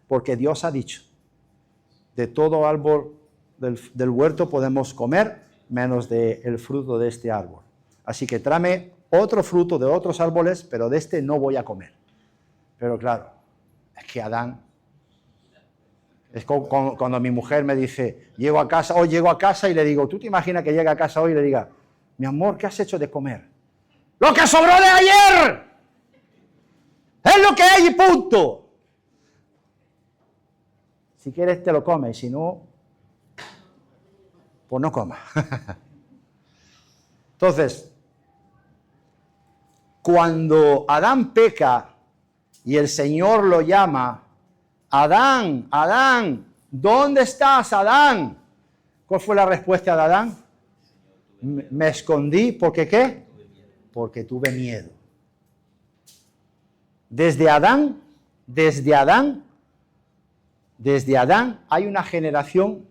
porque Dios ha dicho, de todo árbol del huerto podemos comer, menos del fruto de este árbol. Así que tráeme otro fruto de otros árboles, pero de este no voy a comer. Pero claro, es que Adán, es como cuando mi mujer me dice, llego a casa y le digo, ¿tú te imaginas que llegue a casa hoy y le diga, mi amor, ¿qué has hecho de comer? ¡Lo que sobró de ayer! Es lo que hay y punto. Si quieres te lo comes, si no, pues no coma. Entonces, cuando Adán peca y el Señor lo llama, Adán, Adán, ¿dónde estás, Adán? ¿Cuál fue la respuesta de Adán? Me escondí, ¿porque qué? Porque tuve miedo. Desde Adán hay una generación,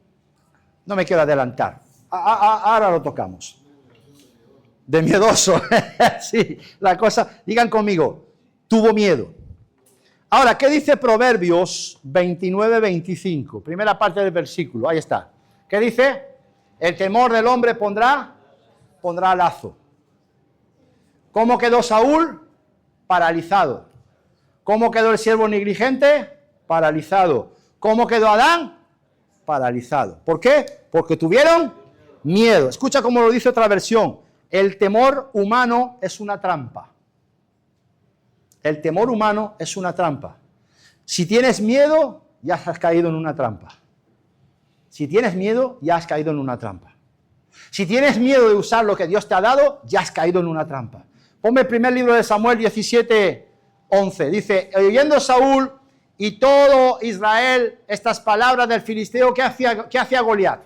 no me quiero adelantar, ahora lo tocamos, de miedoso. Sí, la cosa, digan conmigo, tuvo miedo. Ahora, ¿qué dice Proverbios 29-25? Primera parte del versículo, ahí está. ¿Qué dice? El temor del hombre pondrá lazo. ¿Cómo quedó Saúl? Paralizado. ¿Cómo quedó el siervo negligente? Paralizado. ¿Cómo quedó Adán? Paralizado. ¿Por qué? Porque tuvieron miedo. Escucha cómo lo dice otra versión. El temor humano es una trampa. El temor humano es una trampa. Si tienes miedo, ya has caído en una trampa. Si tienes miedo, ya has caído en una trampa. Si tienes miedo de usar lo que Dios te ha dado, ya has caído en una trampa. Ponme el primer libro de Samuel 17:11. Dice, oyendo Saúl y todo Israel estas palabras del filisteo, ¿qué hacía Goliat?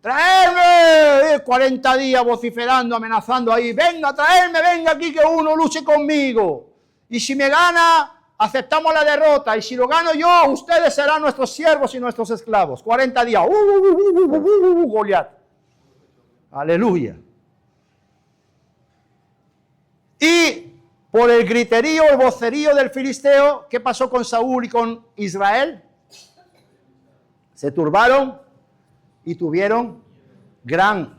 ¡Traedme! 40 días vociferando, amenazando ahí. Venga, traedme, venga aquí que uno luche conmigo. Y si me gana, aceptamos la derrota. Y si lo gano yo, ustedes serán nuestros siervos y nuestros esclavos. 40 días. Goliat. Aleluya. Y por el griterío, el vocerío del filisteo, ¿qué pasó con Saúl y con Israel? Se turbaron y tuvieron gran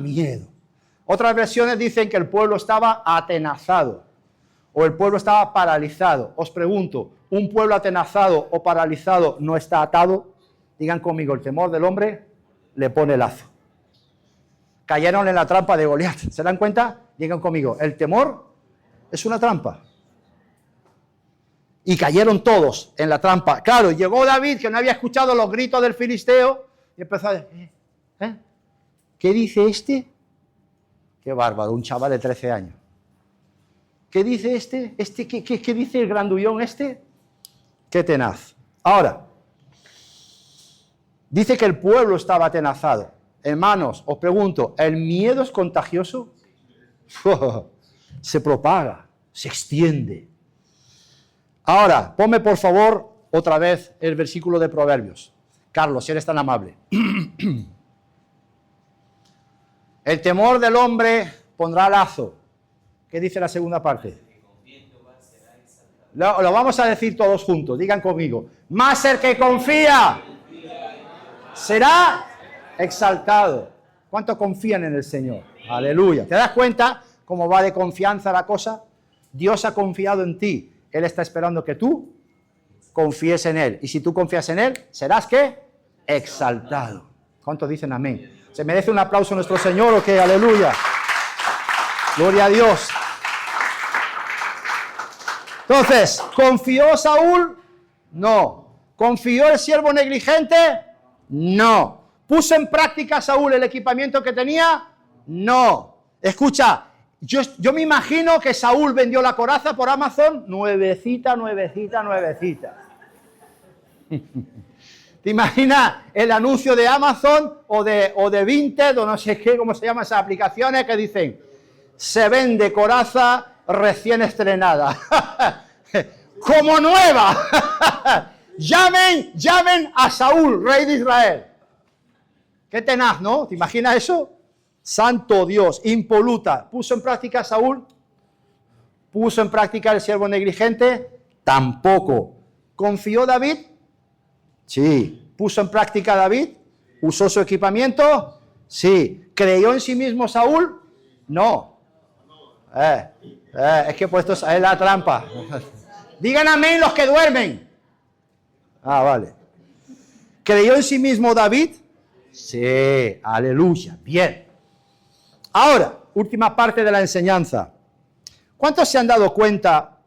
miedo. Otras versiones dicen que el pueblo estaba atenazado o el pueblo estaba paralizado. Os pregunto, ¿un pueblo atenazado o paralizado no está atado? Digan conmigo, el temor del hombre le pone lazo. Cayeron en la trampa de Goliat. ¿Se dan cuenta? Digan conmigo, el temor es una trampa. Y cayeron todos en la trampa. Claro, llegó David, que no había escuchado los gritos del filisteo, y empezó a decir, ¿qué dice este? Qué bárbaro, un chaval de 13 años. ¿Qué dice este? ¿Qué dice el grandullón este? Qué tenaz. Ahora, dice que el pueblo estaba atenazado. Hermanos, os pregunto, ¿el miedo es contagioso? Se propaga, se extiende. Ahora, ponme por favor otra vez el versículo de Proverbios. Carlos, si eres tan amable. El temor del hombre pondrá lazo. ¿Qué dice la segunda parte? Lo vamos a decir todos juntos, digan conmigo. Mas el que confía será exaltado. ¿Cuántos confían en el Señor? Aleluya. ¿Te das cuenta cómo va de confianza la cosa? Dios ha confiado en ti. Él está esperando que tú confíes en Él. Y si tú confías en Él, ¿serás qué? Exaltado. ¿Cuántos dicen amén? ¿Se merece un aplauso a nuestro Señor o qué? Aleluya. Gloria a Dios. Entonces, ¿confió Saúl? No. ¿Confió el siervo negligente? No. ¿Puso en práctica Saúl el equipamiento que tenía? No. Escucha, yo me imagino que Saúl vendió la coraza por Amazon nuevecita. ¿Te imaginas el anuncio de Amazon o de Vinted o no sé qué, cómo se llaman esas aplicaciones que dicen, se vende coraza recién estrenada, como nueva? llamen a Saúl, rey de Israel. Qué tenaz, ¿no? ¿Te imaginas eso? Santo Dios, impoluta. ¿Puso en práctica Saúl? ¿Puso en práctica el siervo negligente? Tampoco. ¿Confió David? Sí. ¿Puso en práctica David? ¿Usó su equipamiento? Sí. ¿Creyó en sí mismo Saúl? No. Es que he puesto es la trampa. Digan amén los que duermen. Vale. ¿Creyó en sí mismo David? Sí. Aleluya. Bien. Ahora, última parte de la enseñanza. ¿Cuántos se han dado cuenta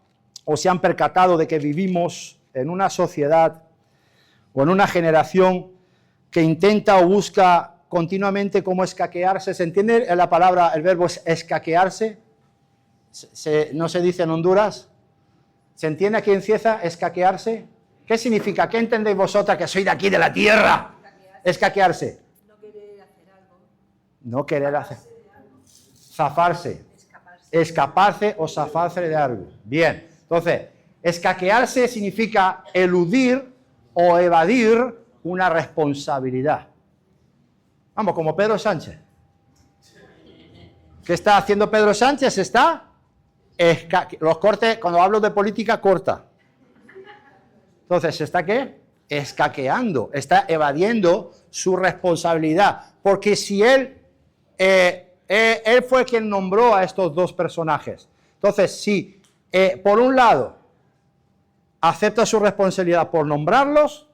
o se han percatado de que vivimos en una sociedad o en una generación que intenta o busca continuamente cómo escaquearse? ¿Se entiende la palabra, el verbo es escaquearse? ¿No se dice en Honduras? ¿Se entiende aquí en Cieza escaquearse? ¿Qué significa? ¿Qué entendéis vosotras que sois de aquí, de la tierra? Escaquearse. No querer hacer algo. No querer hacer. Zafarse. Escaparse o zafarse de algo. Bien. Entonces, escaquearse significa eludir o evadir una responsabilidad. Vamos, como Pedro Sánchez. ¿Qué está haciendo Pedro Sánchez? Los cortes, cuando hablo de política, corta. Entonces, ¿está qué? Escaqueando, está evadiendo su responsabilidad. Porque si él fue quien nombró a estos dos personajes. Entonces, si por un lado acepta su responsabilidad por nombrarlos,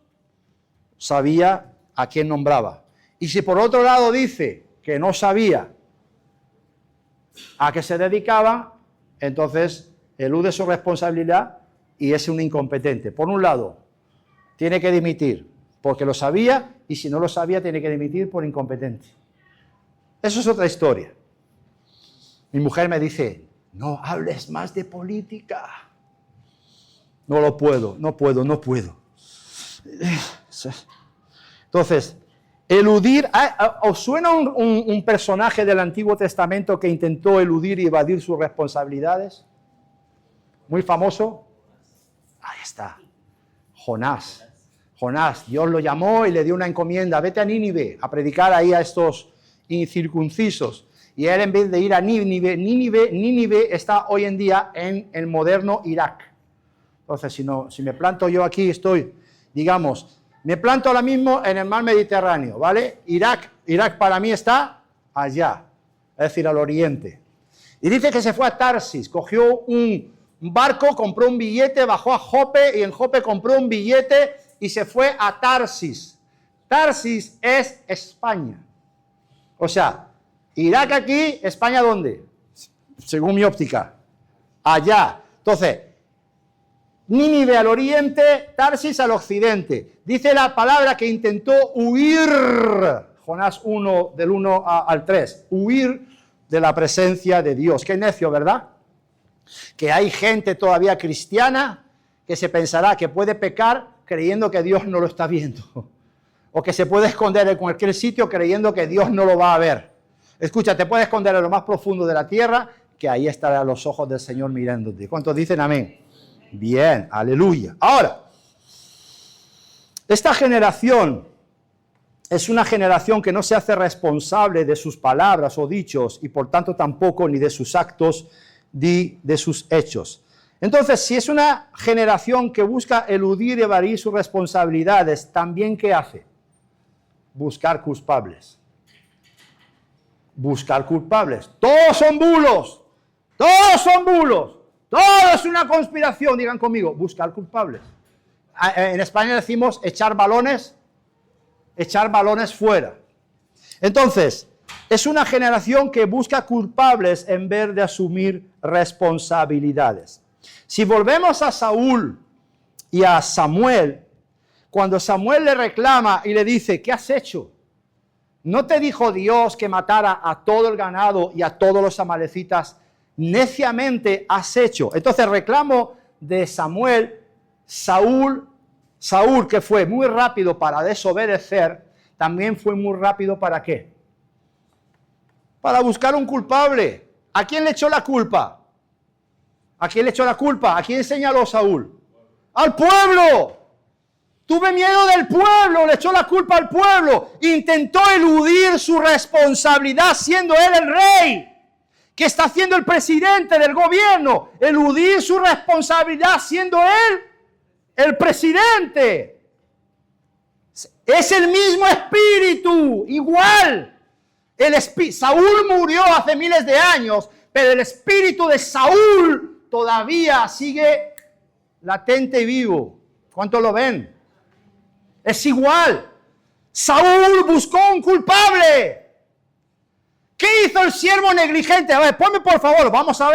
sabía a quién nombraba. Y si por otro lado dice que no sabía a qué se dedicaba, entonces elude su responsabilidad y es un incompetente. Por un lado, tiene que dimitir porque lo sabía, y si no lo sabía, tiene que dimitir por incompetente. Eso es otra historia. Mi mujer me dice, no hables más de política. No puedo. Entonces, eludir, ¿os suena un personaje del Antiguo Testamento que intentó eludir y evadir sus responsabilidades? Muy famoso. Ahí está. Jonás, Dios lo llamó y le dio una encomienda, vete a Nínive a predicar ahí a estos incircuncisos. Y él, en vez de ir a Nínive está hoy en día en el moderno Irak. Entonces, si me planto yo aquí, me planto ahora mismo en el mar Mediterráneo, ¿vale? Irak para mí está allá, es decir, al oriente. Y dice que se fue a Tarsis, cogió un barco, compró un billete, bajó a Jope y en Jope compró un billete y se fue a Tarsis. Tarsis es España. O sea, Irak aquí, España ¿dónde? Según mi óptica, allá. Entonces, Nínive al oriente, Tarsis al occidente. Dice la palabra que intentó huir, Jonás 1, del 1 al 3, huir de la presencia de Dios. Qué necio, ¿verdad? Que hay gente todavía cristiana que se pensará que puede pecar creyendo que Dios no lo está viendo. O que se puede esconder en cualquier sitio creyendo que Dios no lo va a ver. Escucha, te puedes esconder en lo más profundo de la tierra, que ahí estarán los ojos del Señor mirándote. ¿Cuántos dicen amén? Bien, aleluya. Ahora, esta generación es una generación que no se hace responsable de sus palabras o dichos y por tanto tampoco ni de sus actos ni de sus hechos. Entonces, si es una generación que busca eludir y evadir sus responsabilidades, ¿también qué hace? Buscar culpables. Buscar culpables. Todos son bulos. Todos son bulos. Todo es una conspiración. Digan conmigo, buscar culpables. En España decimos echar balones fuera. Entonces, es una generación que busca culpables en vez de asumir responsabilidades. Si volvemos a Saúl y a Samuel, cuando Samuel le reclama y le dice, ¿qué has hecho? ¿No te dijo Dios que matara a todo el ganado y a todos los amalecitas? Neciamente has hecho. Entonces el reclamo de Samuel, Saúl, que fue muy rápido para desobedecer, también fue muy rápido ¿para qué? Para buscar un culpable. ¿A quién le echó la culpa? ¿A quién le echó la culpa? ¿A quién señaló Saúl? ¡Al pueblo! Tuve miedo del pueblo, le echó la culpa al pueblo. Intentó eludir su responsabilidad siendo él el rey. ¿Qué está haciendo el presidente del gobierno? Eludir su responsabilidad siendo él el presidente. Es el mismo espíritu, igual. Saúl murió hace miles de años, pero el espíritu de Saúl todavía sigue latente y vivo. ¿Cuántos lo ven? Es igual. Saúl buscó un culpable. ¿Qué hizo el siervo negligente? A ver, ponme por favor, vamos a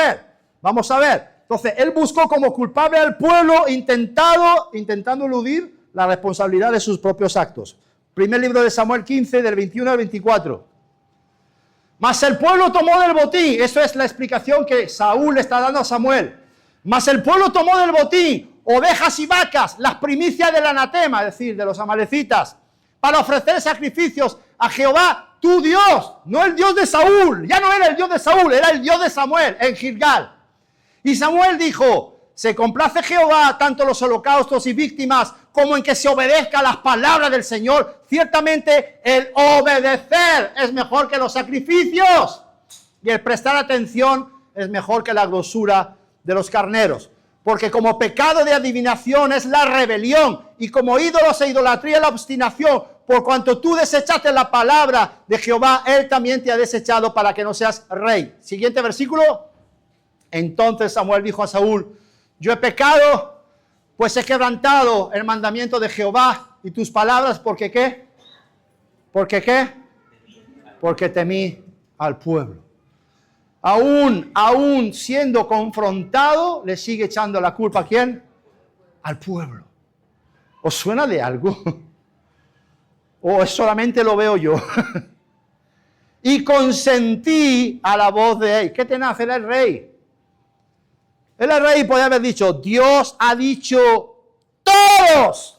ver. Entonces, él buscó como culpable al pueblo intentando eludir la responsabilidad de sus propios actos. Primer libro de Samuel 15, del 21 al 24. Mas el pueblo tomó del botín. Eso es la explicación que Saúl le está dando a Samuel. Mas el pueblo tomó del botín ovejas y vacas, las primicias del anatema, es decir, de los amalecitas, para ofrecer sacrificios a Jehová, tu Dios, no el Dios de Saúl. Ya no era el Dios de Saúl, era el Dios de Samuel, en Gilgal. Y Samuel dijo, se complace Jehová tanto los holocaustos y víctimas como en que se obedezca a las palabras del Señor. Ciertamente el obedecer es mejor que los sacrificios y el prestar atención es mejor que la grosura de los carneros. Porque como pecado de adivinación es la rebelión y como ídolos e idolatría la obstinación. Por cuanto tú desechaste la palabra de Jehová, él también te ha desechado para que no seas rey. Siguiente versículo. Entonces Samuel dijo a Saúl, yo he pecado, pues he quebrantado el mandamiento de Jehová y tus palabras, ¿porque qué? ¿Porque qué? Porque temí al pueblo. Aún siendo confrontado, le sigue echando la culpa ¿a quién? Al pueblo. ¿Os suena de algo? ¿O solamente lo veo yo? Y consentí a la voz de él. ¿Qué tenaz? Él es el rey. Él es el rey y podía haber dicho, Dios ha dicho todos.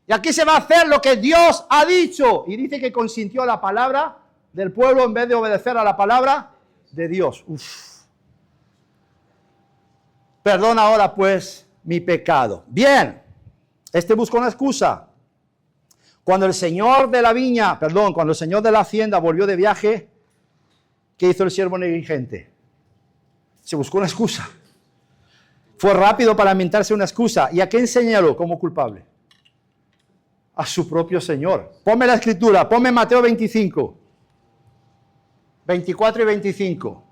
Y aquí se va a hacer lo que Dios ha dicho. Y dice que consintió a la palabra del pueblo en vez de obedecer a la palabra de Dios. Uf. Perdona ahora pues mi pecado. Bien, buscó una excusa. Cuando el señor de la hacienda volvió de viaje, ¿qué hizo el siervo negligente? Se buscó una excusa. Fue rápido para inventarse una excusa. ¿Y a quién señaló como culpable? A su propio señor. Ponme la escritura, ponme Mateo 25. 24 y 25.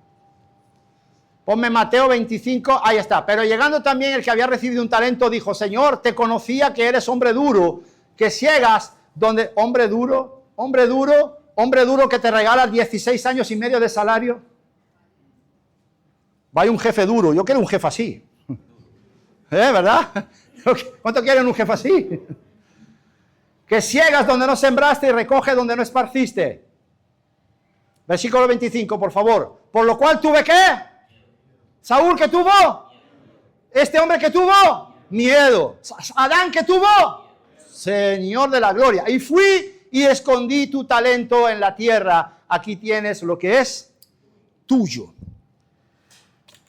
Ponme Mateo 25, ahí está. Pero llegando también el que había recibido un talento, dijo, Señor, te conocía que eres hombre duro, que ciegas, donde, hombre duro que te regala 16 años y medio de salario. Vaya un jefe duro, yo quiero un jefe así. ¿Verdad? ¿Cuánto quieren un jefe así? Que ciegas donde no sembraste y recoge donde no esparciste. Versículo 25, por favor. Por lo cual tuve ¿qué? Saúl, ¿qué tuvo? Este hombre que tuvo miedo. Adán, ¿qué tuvo? Señor de la gloria. Y fui y escondí tu talento en la tierra. Aquí tienes lo que es tuyo.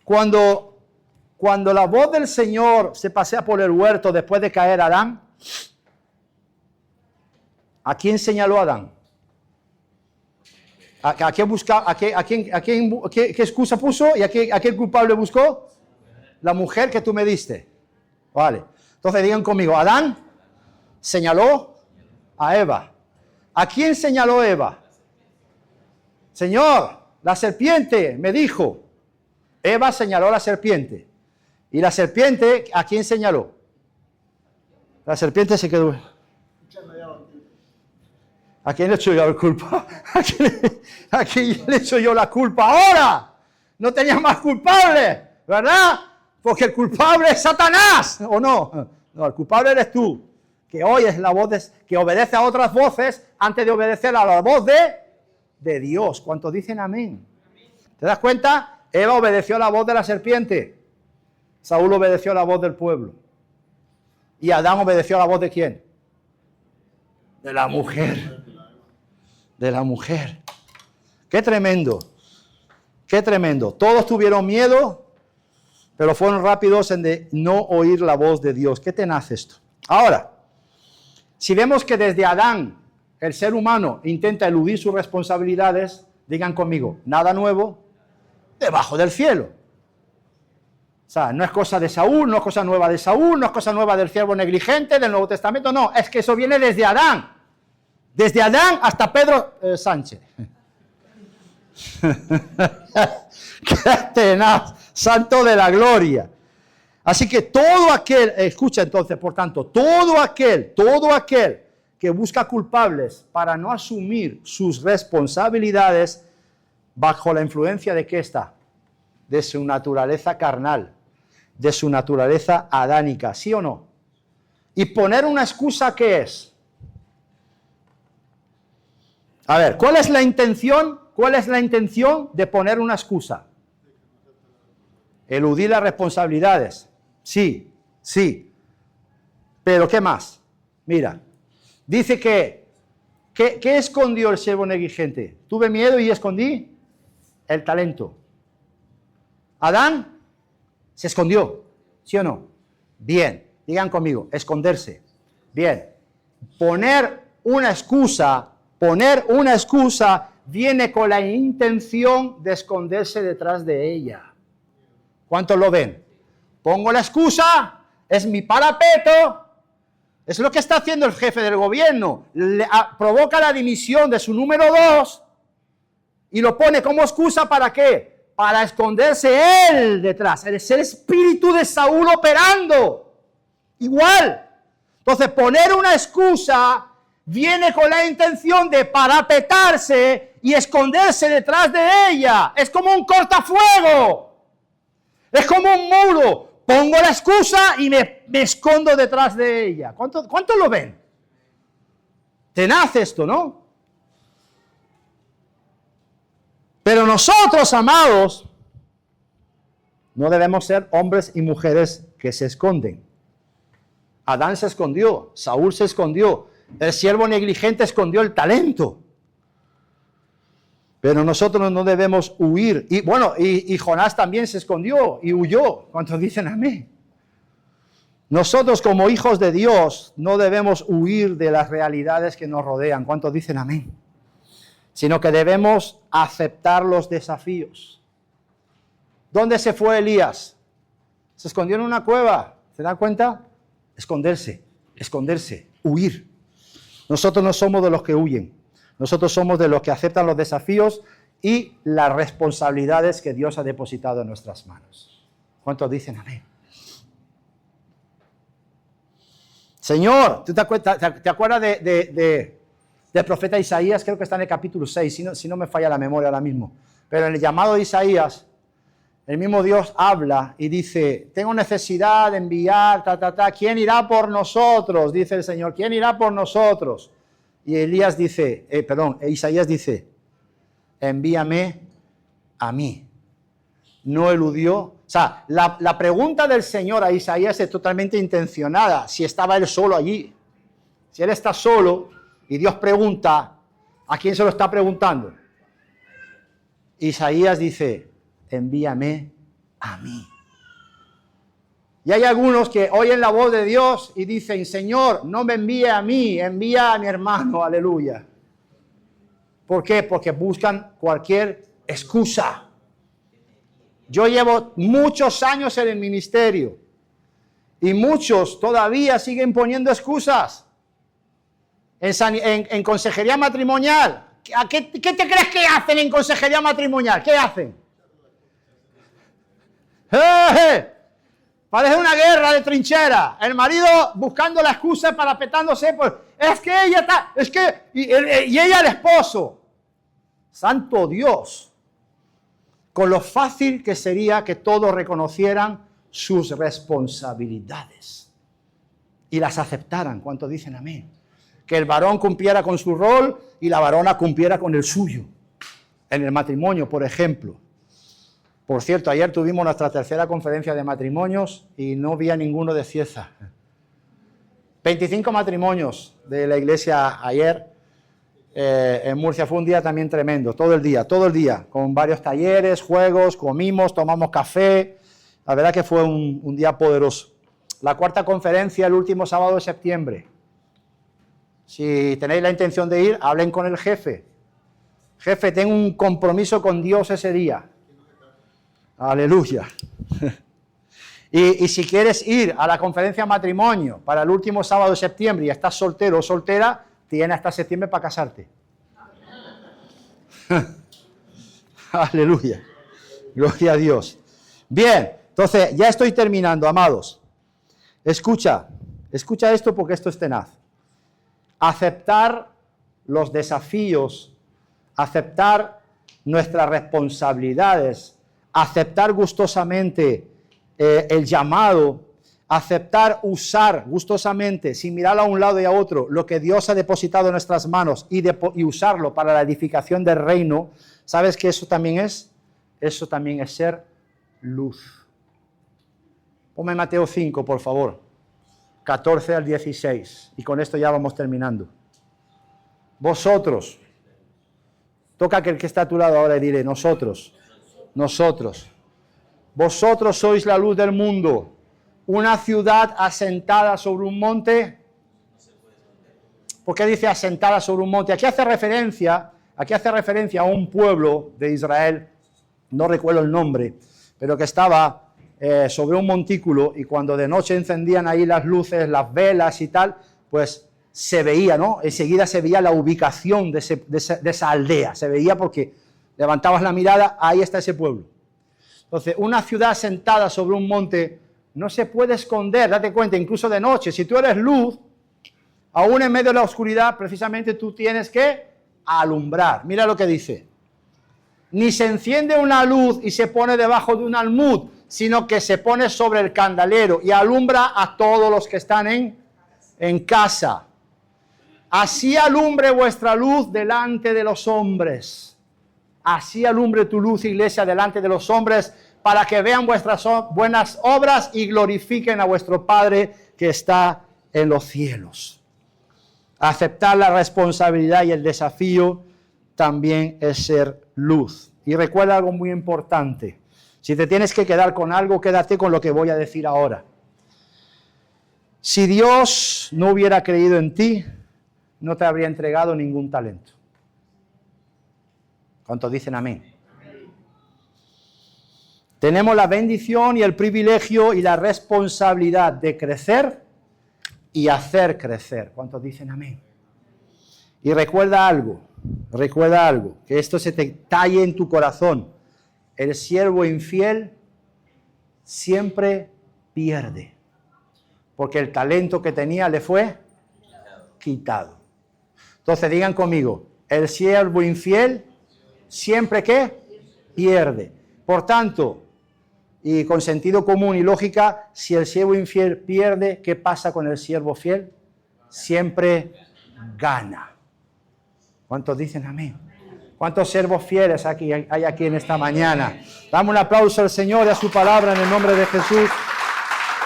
Cuando la voz del Señor se pasea por el huerto después de caer Adán, ¿a quién señaló Adán? ¿A quién busca, qué excusa puso y a qué culpable buscó? La mujer que tú me diste. Vale. Entonces digan conmigo, Adán señaló a Eva. ¿A quién señaló Eva? Señor, la serpiente me dijo. Eva señaló a la serpiente. ¿Y la serpiente a quién señaló? La serpiente se quedó. ¿A quién le echo yo la culpa? ¿A quién le echo yo la culpa ahora? No tenía más culpable, ¿verdad? Porque el culpable es Satanás, ¿o no? No, el culpable eres tú, que oyes la voz, que obedece a otras voces antes de obedecer a la voz de Dios. ¿Cuántos dicen amén? ¿Te das cuenta? Eva obedeció a la voz de la serpiente. Saúl obedeció a la voz del pueblo. ¿Y Adán obedeció a la voz de quién? De la mujer. De la mujer. ¡Qué tremendo! ¡Qué tremendo! Todos tuvieron miedo, pero fueron rápidos en de no oír la voz de Dios. ¡Qué tenaz esto! Ahora, si vemos que desde Adán el ser humano intenta eludir sus responsabilidades, digan conmigo, nada nuevo debajo del cielo. O sea, no es cosa de Saúl, no es cosa nueva de Saúl, no es cosa nueva del siervo negligente del Nuevo Testamento, no, es que eso viene desde Adán. Desde Adán hasta Pedro Sánchez. ¡Qué tenaz! Santo de la gloria. Así que todo aquel, escucha entonces, por tanto, todo aquel que busca culpables para no asumir sus responsabilidades, bajo la influencia de qué está? De su naturaleza carnal, de su naturaleza adánica, ¿sí o no? Y poner una excusa, ¿qué es? A ver, ¿cuál es la intención? ¿Cuál es la intención de poner una excusa? Eludir las responsabilidades. Sí, sí. Pero ¿qué más? Mira, dice que ¿qué escondió el siervo negligente? Tuve miedo y escondí el talento. Adán se escondió, ¿sí o no? Bien, digan conmigo, esconderse. Bien, poner una excusa viene con la intención de esconderse detrás de ella. ¿Cuántos lo ven? Pongo la excusa, es mi parapeto. Es lo que está haciendo el jefe del gobierno. Provoca la dimisión de su número 2 y lo pone como excusa ¿para qué? Para esconderse él detrás. Es el espíritu de Saúl operando. Igual. Entonces, poner una excusa viene con la intención de parapetarse y esconderse detrás de ella. Es como un cortafuego. Es como un muro. Pongo la excusa y me escondo detrás de ella. ¿Cuántos lo ven? Tenaz esto, ¿no? Pero nosotros, amados, no debemos ser hombres y mujeres que se esconden. Adán se escondió, Saúl se escondió, el siervo negligente escondió el talento. Pero nosotros no debemos huir. Y bueno, y Jonás también se escondió y huyó. ¿Cuántos dicen amén? Nosotros como hijos de Dios no debemos huir de las realidades que nos rodean. ¿Cuántos dicen amén? Sino que debemos aceptar los desafíos. ¿Dónde se fue Elías? Se escondió en una cueva. ¿Se dan cuenta? Esconderse, huir. Nosotros no somos de los que huyen. Nosotros somos de los que aceptan los desafíos y las responsabilidades que Dios ha depositado en nuestras manos. ¿Cuántos dicen amén? Señor, ¿tú te acuerdas del profeta Isaías? Creo que está en el capítulo 6, si no me falla la memoria ahora mismo. Pero en el llamado de Isaías, el mismo Dios habla y dice, tengo necesidad de enviar, ¿quién irá por nosotros? Dice el Señor, ¿quién irá por nosotros? Y Isaías dice, envíame a mí. No eludió. O sea, la pregunta del Señor a Isaías es totalmente intencionada. Si estaba él solo allí. Si él está solo y Dios pregunta, ¿a quién se lo está preguntando? Isaías dice, envíame a mí. Y hay algunos que oyen la voz de Dios y dicen, Señor, no me envíe a mí, envía a mi hermano, aleluya. ¿Por qué? Porque buscan cualquier excusa. Yo llevo muchos años en el ministerio y muchos todavía siguen poniendo excusas. En consejería matrimonial, ¿qué te crees que hacen en consejería matrimonial? ¿Qué hacen? ¡Eh! Parece una guerra de trinchera. El marido buscando la excusa para petándose. Pues, es que ella está... Es que... Y ella el esposo. Santo Dios. Con lo fácil que sería que todos reconocieran sus responsabilidades. Y las aceptaran. ¿Cuántos dicen amén? Que el varón cumpliera con su rol y la varona cumpliera con el suyo. En el matrimonio, por ejemplo. Por cierto, ayer tuvimos nuestra tercera conferencia de matrimonios y no vi a ninguno de Cieza. 25 matrimonios de la iglesia ayer en Murcia. Fue un día también tremendo, todo el día, con varios talleres, juegos, comimos, tomamos café. La verdad que fue un día poderoso. La cuarta conferencia el último sábado de septiembre. Si tenéis la intención de ir, hablen con el jefe. Jefe, tengo un compromiso con Dios ese día. Aleluya. Y si quieres ir a la conferencia matrimonio para el último sábado de septiembre y estás soltero o soltera, tienes hasta septiembre para casarte. Aleluya. Gloria a Dios. Bien, entonces ya estoy terminando, amados. Escucha esto porque esto es tenaz. Aceptar los desafíos, aceptar nuestras responsabilidades, aceptar gustosamente el llamado, aceptar usar gustosamente, sin mirar a un lado y a otro, lo que Dios ha depositado en nuestras manos y usarlo para la edificación del reino. ¿Sabes qué eso también es? Eso también es ser luz. Ponme Mateo 5, por favor, 14 al 16, y con esto ya vamos terminando. Vosotros, toca aquel que está a tu lado ahora y dile, nosotros, vosotros sois la luz del mundo. Una ciudad asentada sobre un monte. ¿Por qué dice asentada sobre un monte? Aquí hace referencia a un pueblo de Israel, no recuerdo el nombre, pero que estaba sobre un montículo, y cuando de noche encendían ahí las luces, las velas y tal, pues se veía, ¿no? Enseguida se veía la ubicación de esa aldea, se veía porque levantabas la mirada, ahí está ese pueblo. Entonces, una ciudad sentada sobre un monte no se puede esconder, date cuenta, incluso de noche. Si tú eres luz, aún en medio de la oscuridad, precisamente tú tienes que alumbrar. Mira lo que dice. Ni se enciende una luz y se pone debajo de un almud, sino que se pone sobre el candelero y alumbra a todos los que están en casa. Así alumbre vuestra luz delante de los hombres. Así alumbre tu luz, iglesia, delante de los hombres, para que vean vuestras buenas obras y glorifiquen a vuestro Padre que está en los cielos. Aceptar la responsabilidad y el desafío también es ser luz. Y recuerda algo muy importante. Si te tienes que quedar con algo, quédate con lo que voy a decir ahora. Si Dios no hubiera creído en ti, no te habría entregado ningún talento. ¿Cuántos dicen amén? Tenemos la bendición y el privilegio y la responsabilidad de crecer y hacer crecer. ¿Cuántos dicen amén? Y recuerda algo, que esto se te talle en tu corazón. El siervo infiel siempre pierde, porque el talento que tenía le fue quitado. Entonces digan conmigo, el siervo infiel siempre ¿qué? Pierde. Por tanto, y con sentido común y lógica, si el siervo infiel pierde, ¿qué pasa con el siervo fiel? Siempre gana. ¿Cuántos dicen amén? ¿Cuántos siervos fieles hay aquí en esta mañana? Dame un aplauso al Señor y a su palabra en el nombre de Jesús.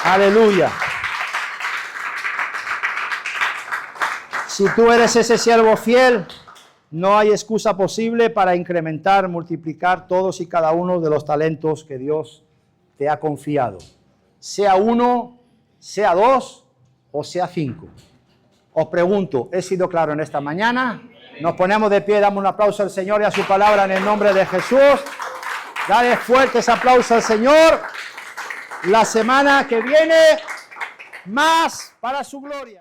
Aleluya. Si tú eres ese siervo fiel, no hay excusa posible para incrementar, multiplicar todos y cada uno de los talentos que Dios te ha confiado. Sea uno, sea dos o sea 5. Os pregunto, ¿he sido claro en esta mañana? Nos ponemos de pie, damos un aplauso al Señor y a su palabra en el nombre de Jesús. Dale fuertes aplausos al Señor. La semana que viene, más para su gloria.